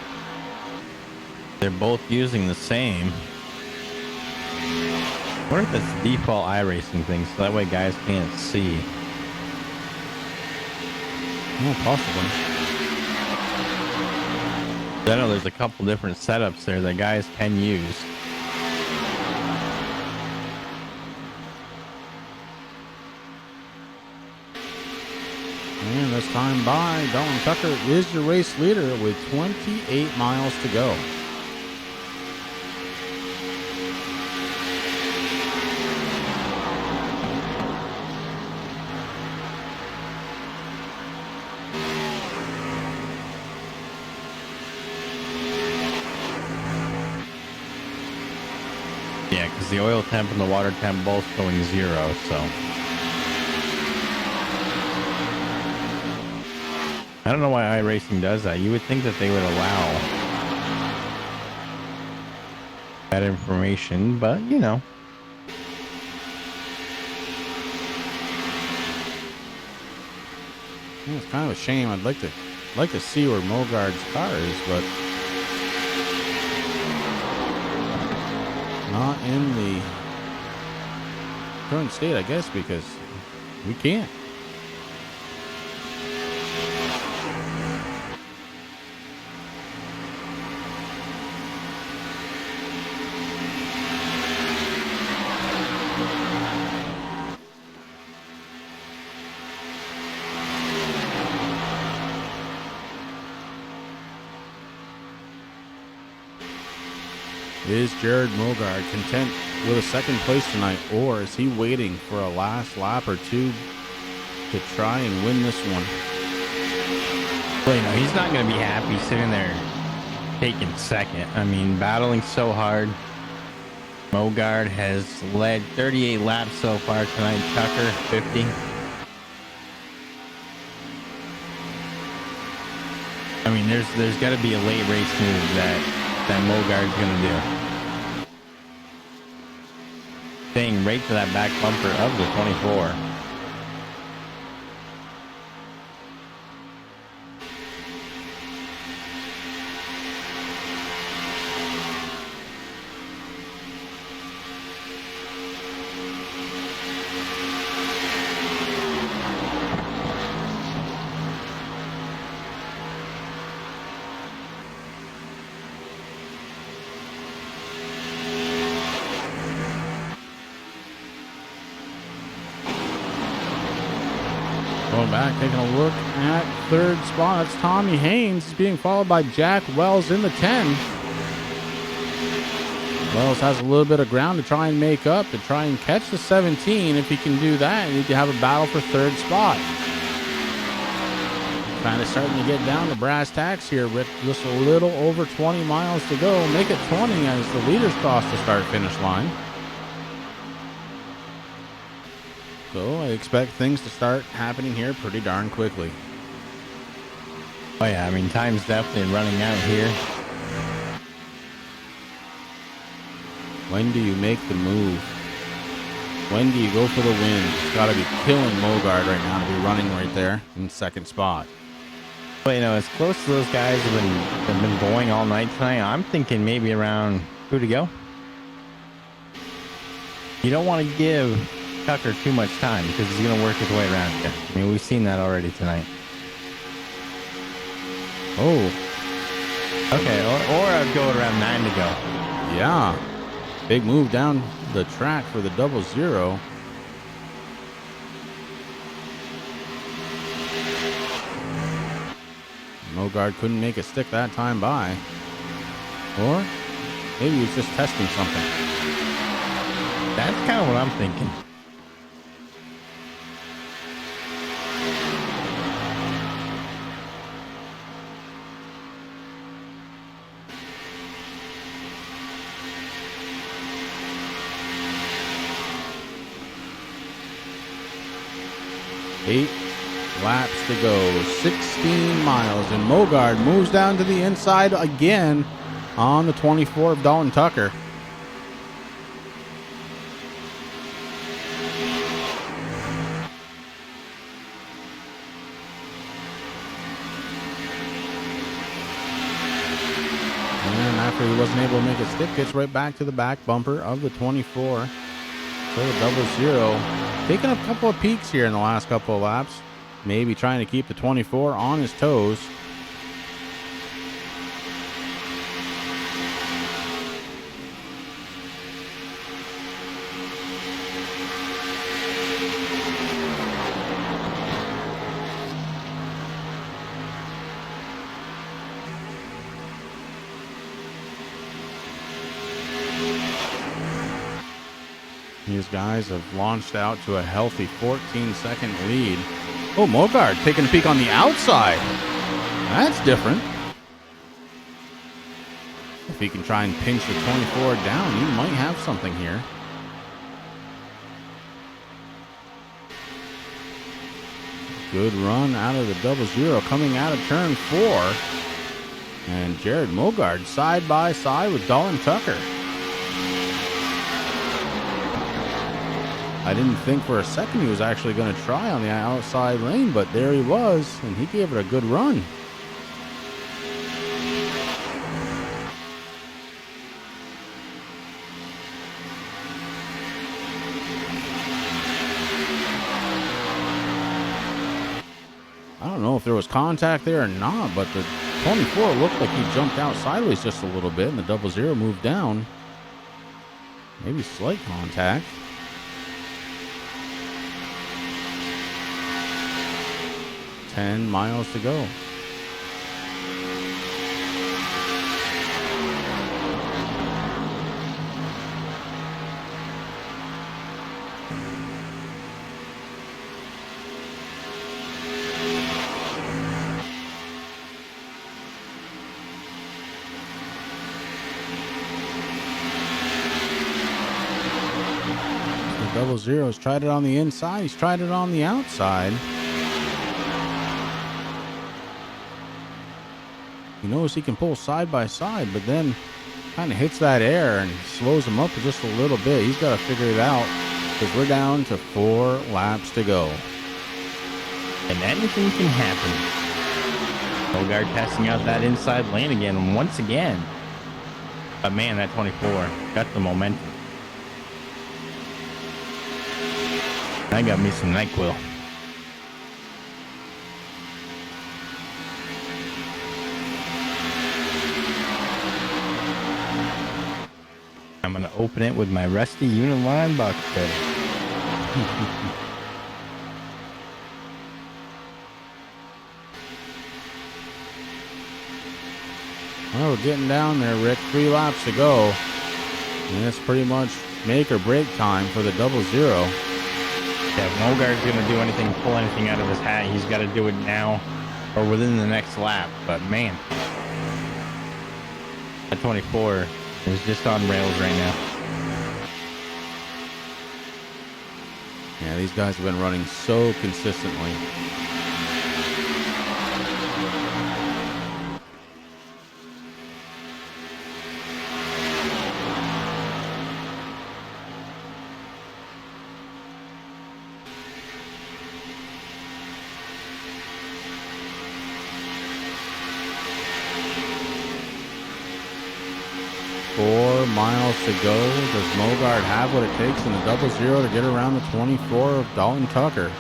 they're both using the same. I wonder if that's default iRacing thing, so that way guys can't see. Yeah, possibly. I know there's a couple different setups there that guys can use. And this time by, Dalton Tucker is your race leader with 28 miles to go. Yeah, because the oil temp and the water temp both going 0, so. I don't know why iRacing does that. You would think that they would allow that information, but you know. Yeah, it's kind of a shame. I'd like to see where Mogard's car is, but not in the current state, I guess, because we can't. Is Jared Mogard content with a second place tonight, or is he waiting for a last lap or two to try and win this one? Well, you know, he's not going to be happy sitting there taking second. I mean, battling so hard. Mogard has led 38 laps so far tonight. Tucker, 50. I mean, there's got to be a late race move that Mogard's going to do. Staying right to that back bumper of the 24. Going back, taking a look at third spot. That's Tommy Haynes. He's being followed by Jack Wells in the 10. Wells has a little bit of ground to try and make up, to try and catch the 17. If he can do that, you need to have a battle for third spot. Kind of starting to get down to brass tacks here with just a little over 20 miles to go. Make it 20 as the leaders cross the start-finish line. So I expect things to start happening here pretty darn quickly. Oh yeah, I mean, time's definitely running out here. When do you make the move? When do you go for the win? It's got to be killing Mogard right now to be running right there in second spot. But, you know, as close to those guys have been going all night tonight, I'm thinking maybe around 2 to go. You don't want to give Tucker too much time because he's going to work his way around you. I mean, we've seen that already tonight. Oh. Okay, or I'd go around 9 to go. Yeah. Big move down the track for the 00. Mogard couldn't make it stick that time by. Or maybe he's just testing something. That's kind of what I'm thinking. Eight laps to go, 16 miles, and Mogard moves down to the inside again on the 24 of Dalton Tucker. And after he wasn't able to make it stick, gets right back to the back bumper of the 24. So the 00 taking a couple of peaks here in the last couple of laps. Maybe trying to keep the 24 on his toes. These guys have launched out to a healthy 14-second lead. Oh, Mogard taking a peek on the outside. That's different. If he can try and pinch the 24 down, he might have something here. Good run out of the 00 coming out of turn 4. And Jared Mogard side by side with Dalton Tucker. I didn't think for a second he was actually going to try on the outside lane, but there he was, and he gave it a good run. I don't know if there was contact there or not, but the 24 looked like he jumped out sideways just a little bit, and the 00 moved down. Maybe slight contact. 10 miles to go. The 00's tried it on the inside. He's tried it on the outside. He knows he can pull side by side, but then kind of hits that air and slows him up just a little bit. He's got to figure it out because we're down to 4 laps to go. And anything can happen. Mogard passing out that inside lane again, once again. But man, that 24 got the momentum. I got me some NyQuil. I'm going to open it with my rusty Uniline box cutter. Well, we're getting down there, Rick. 3 laps to go. And it's pretty much make or break time for the 0-0. Yeah, if Mogard's going to do anything, pull anything out of his hat, he's got to do it now or within the next lap. But man, that 24 is just on rails right now. Yeah, these guys have been running so consistently. Miles to go. Does Mogard have what it takes in the 0-0 to get around the 24 of Dalton Tucker?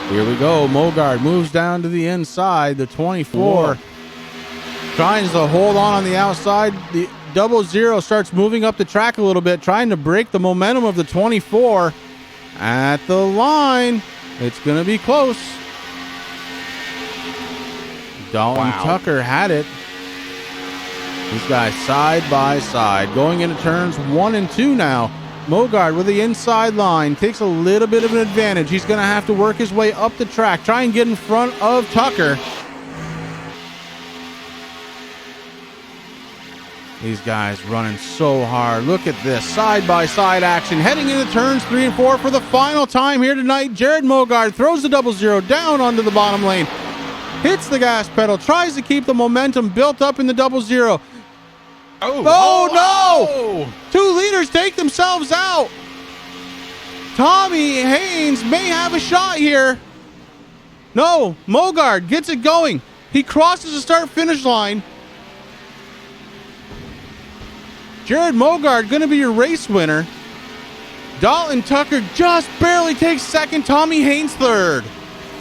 Here we go. Mogard moves down to the inside. The 24 tries to hold on the outside. The 0-0 starts moving up the track a little bit, trying to break the momentum of the 24. At the line, it's going to be close. Dalton Tucker had it. These guys side by side, going into turns 1 and 2 now. Mogard with the inside line takes a little bit of an advantage. He's going to have to work his way up the track, try and get in front of Tucker. These guys running so hard. Look at this side-by-side action. Heading into turns 3 and 4 for the final time here tonight. Jared Mogard throws the 0-0 down onto the bottom lane. Hits the gas pedal. Tries to keep the momentum built up in the 0-0. Oh, no! 2 leaders take themselves out. Tommy Haynes may have a shot here. No, Mogard gets it going. He crosses the start-finish line. Jared Mogard going to be your race winner. Dalton Tucker just barely takes second. Tommy Haynes third.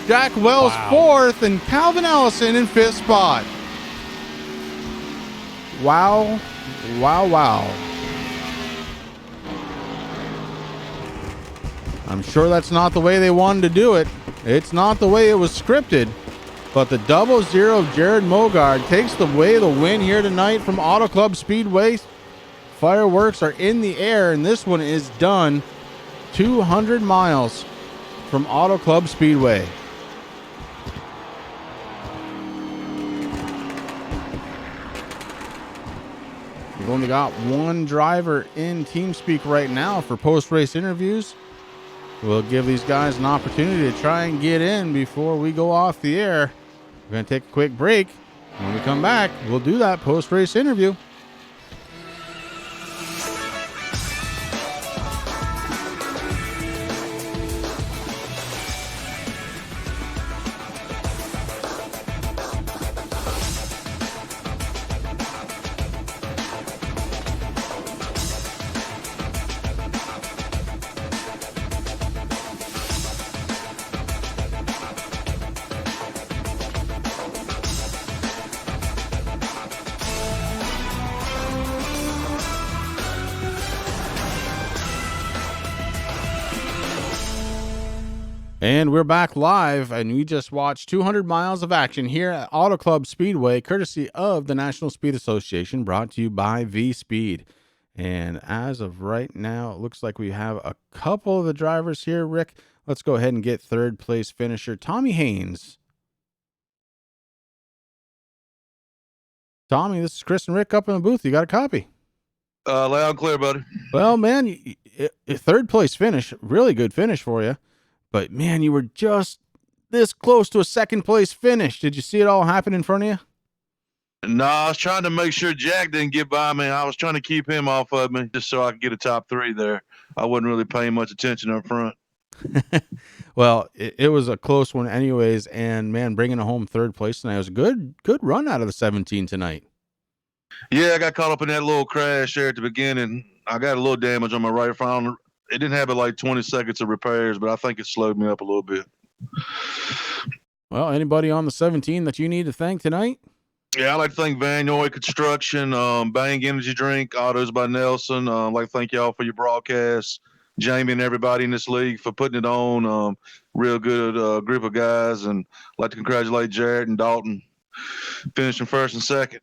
Jack Wells fourth. And Calvin Allison in fifth spot. Wow. Wow, wow. I'm sure that's not the way they wanted to do it. It's not the way it was scripted. But the 0-0 of Jared Mogard takes away the win here tonight from Auto Club Speedway. Fireworks are in the air, and this one is done 200 miles from Auto Club Speedway. We've only got one driver in TeamSpeak right now for post-race interviews. We'll give these guys an opportunity to try and get in before we go off the air. We're going to take a quick break. When we come back, we'll do that post-race interview. And we're back live, and we just watched 200 miles of action here at Auto Club Speedway, courtesy of the National Speed Association, brought to you by V-Speed. And as of right now, it looks like we have a couple of the drivers here. Rick, let's go ahead and get third place finisher Tommy Haynes. Tommy, this is Chris and Rick up in the booth. You got a copy? Loud and clear, buddy. Well, man, third place finish, really good finish for you. But, man, you were just this close to a second place finish. Did you see it all happen in front of you? No, I was trying to make sure Jack didn't get by me. I was trying to keep him off of me just so I could get a top 3 there. I wasn't really paying much attention up front. Well, it was a close one anyways. And, man, bringing home third place tonight was a good run out of the 17 tonight. Yeah, I got caught up in that little crash there at the beginning. I got a little damage on my right front. It didn't have like 20 seconds of repairs, but I think it slowed me up a little bit. Well, anybody on the 17 that you need to thank tonight? Yeah, I'd like to thank Vanoy Construction, Bang Energy Drink, Autos by Nelson. I'd like to thank y'all for your broadcast. Jamie and everybody in this league for putting it on. Real good group of guys. And I'd like to congratulate Jared and Dalton finishing first and second.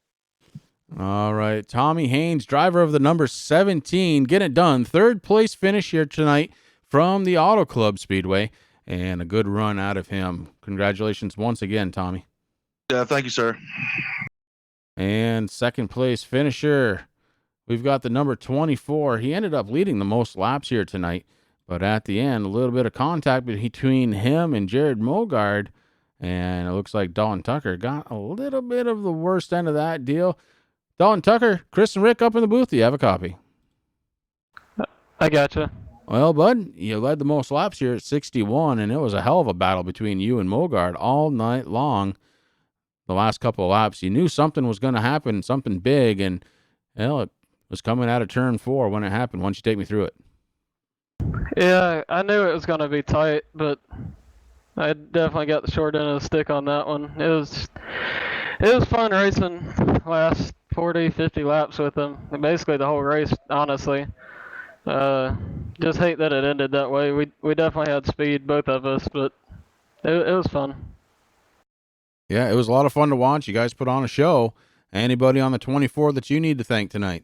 All right. Tommy Haynes, driver of the number 17, get it done. Third place finish here tonight from the Auto Club Speedway, and a good run out of him. Congratulations once again, Tommy. Yeah, thank you, sir. And second place finisher, we've got the number 24. He ended up leading the most laps here tonight, but at the end, a little bit of contact between him and Jared Mogard, and it looks like Dalton Tucker got a little bit of the worst end of that deal. Dalton Tucker, Chris and Rick up in the booth. Do you have a copy? I gotcha. Well, bud, you led the most laps here at 61, and it was a hell of a battle between you and Mogard all night long. The last couple of laps, you knew something was going to happen, something big, and well, it was coming out of turn 4 when it happened. Why don't you take me through it? Yeah, I knew it was going to be tight, but I definitely got the short end of the stick on that one. It was fun racing last 40, 50 laps with him. Basically the whole race, honestly. Just hate that it ended that way. We definitely had speed, both of us, but it was fun. Yeah, it was a lot of fun to watch. You guys put on a show. Anybody on the 24 that you need to thank tonight?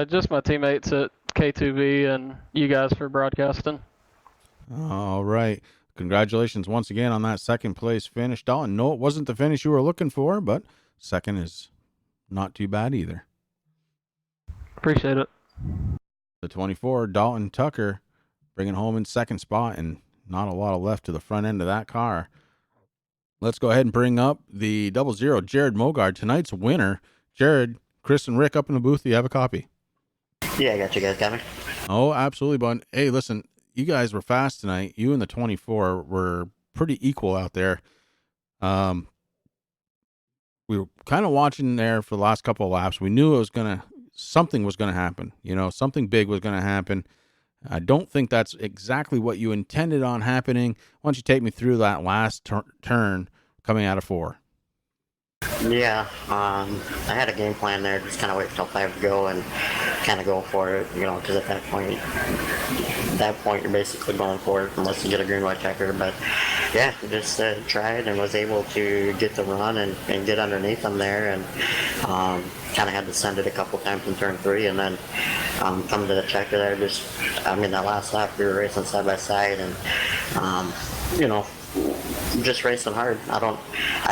Just my teammates at K2B and you guys for broadcasting. All right. Congratulations once again on that second place finish, Dalton. No, it wasn't the finish you were looking for, but second is not too bad either. Appreciate it. The 24, Dalton Tucker, bringing home in second spot, and not a lot of left to the front end of that car. Let's go ahead and bring up the 00, Jared Mogard, tonight's winner. Jared, Chris, and Rick up in the booth. Do you have a copy? Yeah, I got you guys. Got me? Oh, absolutely, bud. Hey, listen, you guys were fast tonight. You and the 24 were pretty equal out there. We were kind of watching there for the last couple of laps. We knew something was going to happen. You know, something big was going to happen. I don't think that's exactly what you intended on happening. Why don't you take me through that last turn coming out of 4? Yeah, I had a game plan there. Just kind of wait till 5 to go and kind of go for it, you know, because at that point you're basically going for it unless you get a green white checker. But yeah, just tried and was able to get the run and get underneath them there, and kind of had to send it a couple times in turn 3, and then come to the checker there. That last lap we were racing side by side, and you know, just racing hard. I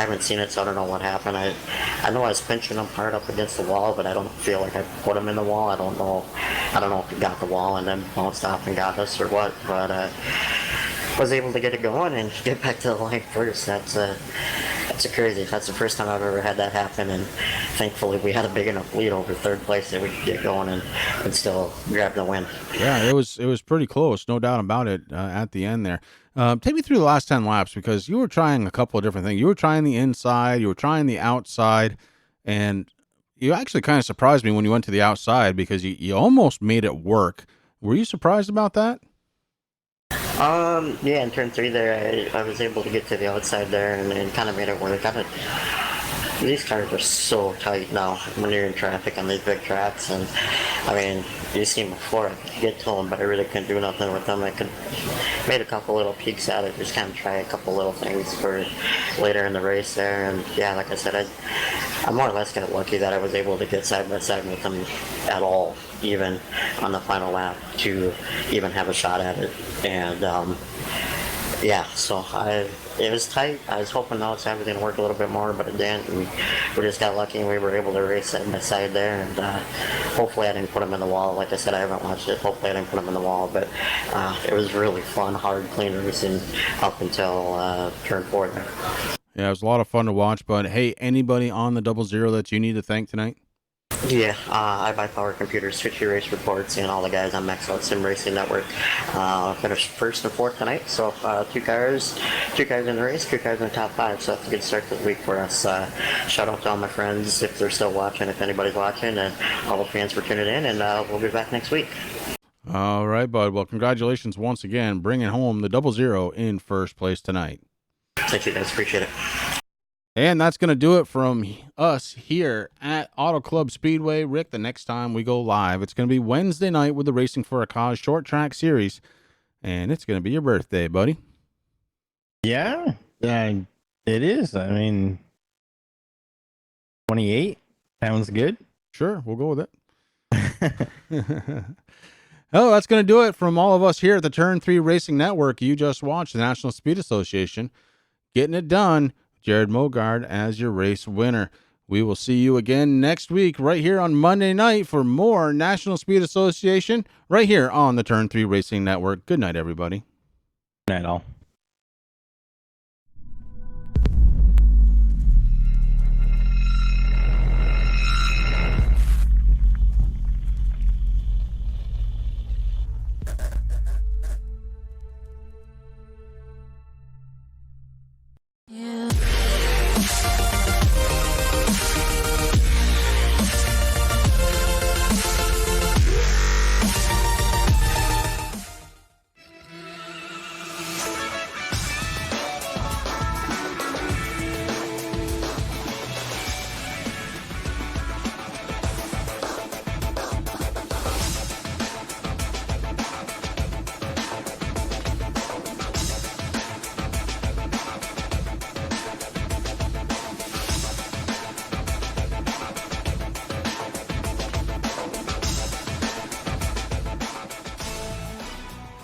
haven't seen it, so I don't know what happened. I know I was pinching him hard up against the wall, but I don't feel like I put him in the wall. I don't know if he got the wall and then bounced off and got us or what, but was able to get it going and get back to the line first. That's crazy. That's the first time I've ever had that happen, and thankfully we had a big enough lead over third place that we could get going and still grab the win. Yeah, it was pretty close, no doubt about it, at the end there. Take me through the last 10 laps, because you were trying a couple of different things. You were trying the inside, you were trying the outside, and you actually kind of surprised me when you went to the outside, because you almost made it work. Were you surprised about that? Yeah, in turn 3 there, I was able to get to the outside there and kind of made it work. These cars are so tight now when you're in traffic on these big tracks, and I mean, you see them before, I could get to them, but I really couldn't do nothing with them. I made a couple little peeks at it, just kind of try a couple little things for later in the race there, and yeah, like I said, I more or less got lucky that I was able to get side by side with them at all, even on the final lap, to even have a shot at it. And yeah, so it was tight. I was hoping the outside was going to work a little bit more, but it didn't. And we just got lucky and we were able to race side by side there. And hopefully I didn't put him in the wall. Like I said, I haven't watched it. Hopefully I didn't put him in the wall. But it was really fun, hard, clean racing up until turn 4 there. Yeah, it was a lot of fun to watch. But hey, anybody on the 00 that you need to thank tonight? Yeah, I buy Power Computers, Switchy Race Reports, and all the guys on Maxwell Sim Racing Network. Finished 1st and 4th tonight, so 2 cars in the race, 2 cars in the top 5, so that's a good start to the week for us. Shout out to all my friends if they're still watching, if anybody's watching, and all the fans for tuning in, and we'll be back next week. All right, bud. Well, congratulations once again, bringing home the 00 in first place tonight. Thank you guys, appreciate it. And that's going to do it from us here at Auto Club Speedway. Rick, the next time we go live, it's going to be Wednesday night with the Racing for a Cause short track series. And it's going to be your birthday, buddy. Yeah, it is. I mean, 28 sounds good. Sure, we'll go with it. Oh, that's going to do it from all of us here at the Turn 3 Racing Network. You just watched the National Speed Association getting it done. Jared Mogard as your race winner. We will see you again next week right here on Monday night for more National Speed Association right here on the Turn 3 Racing Network. Good night, everybody. Good night, all.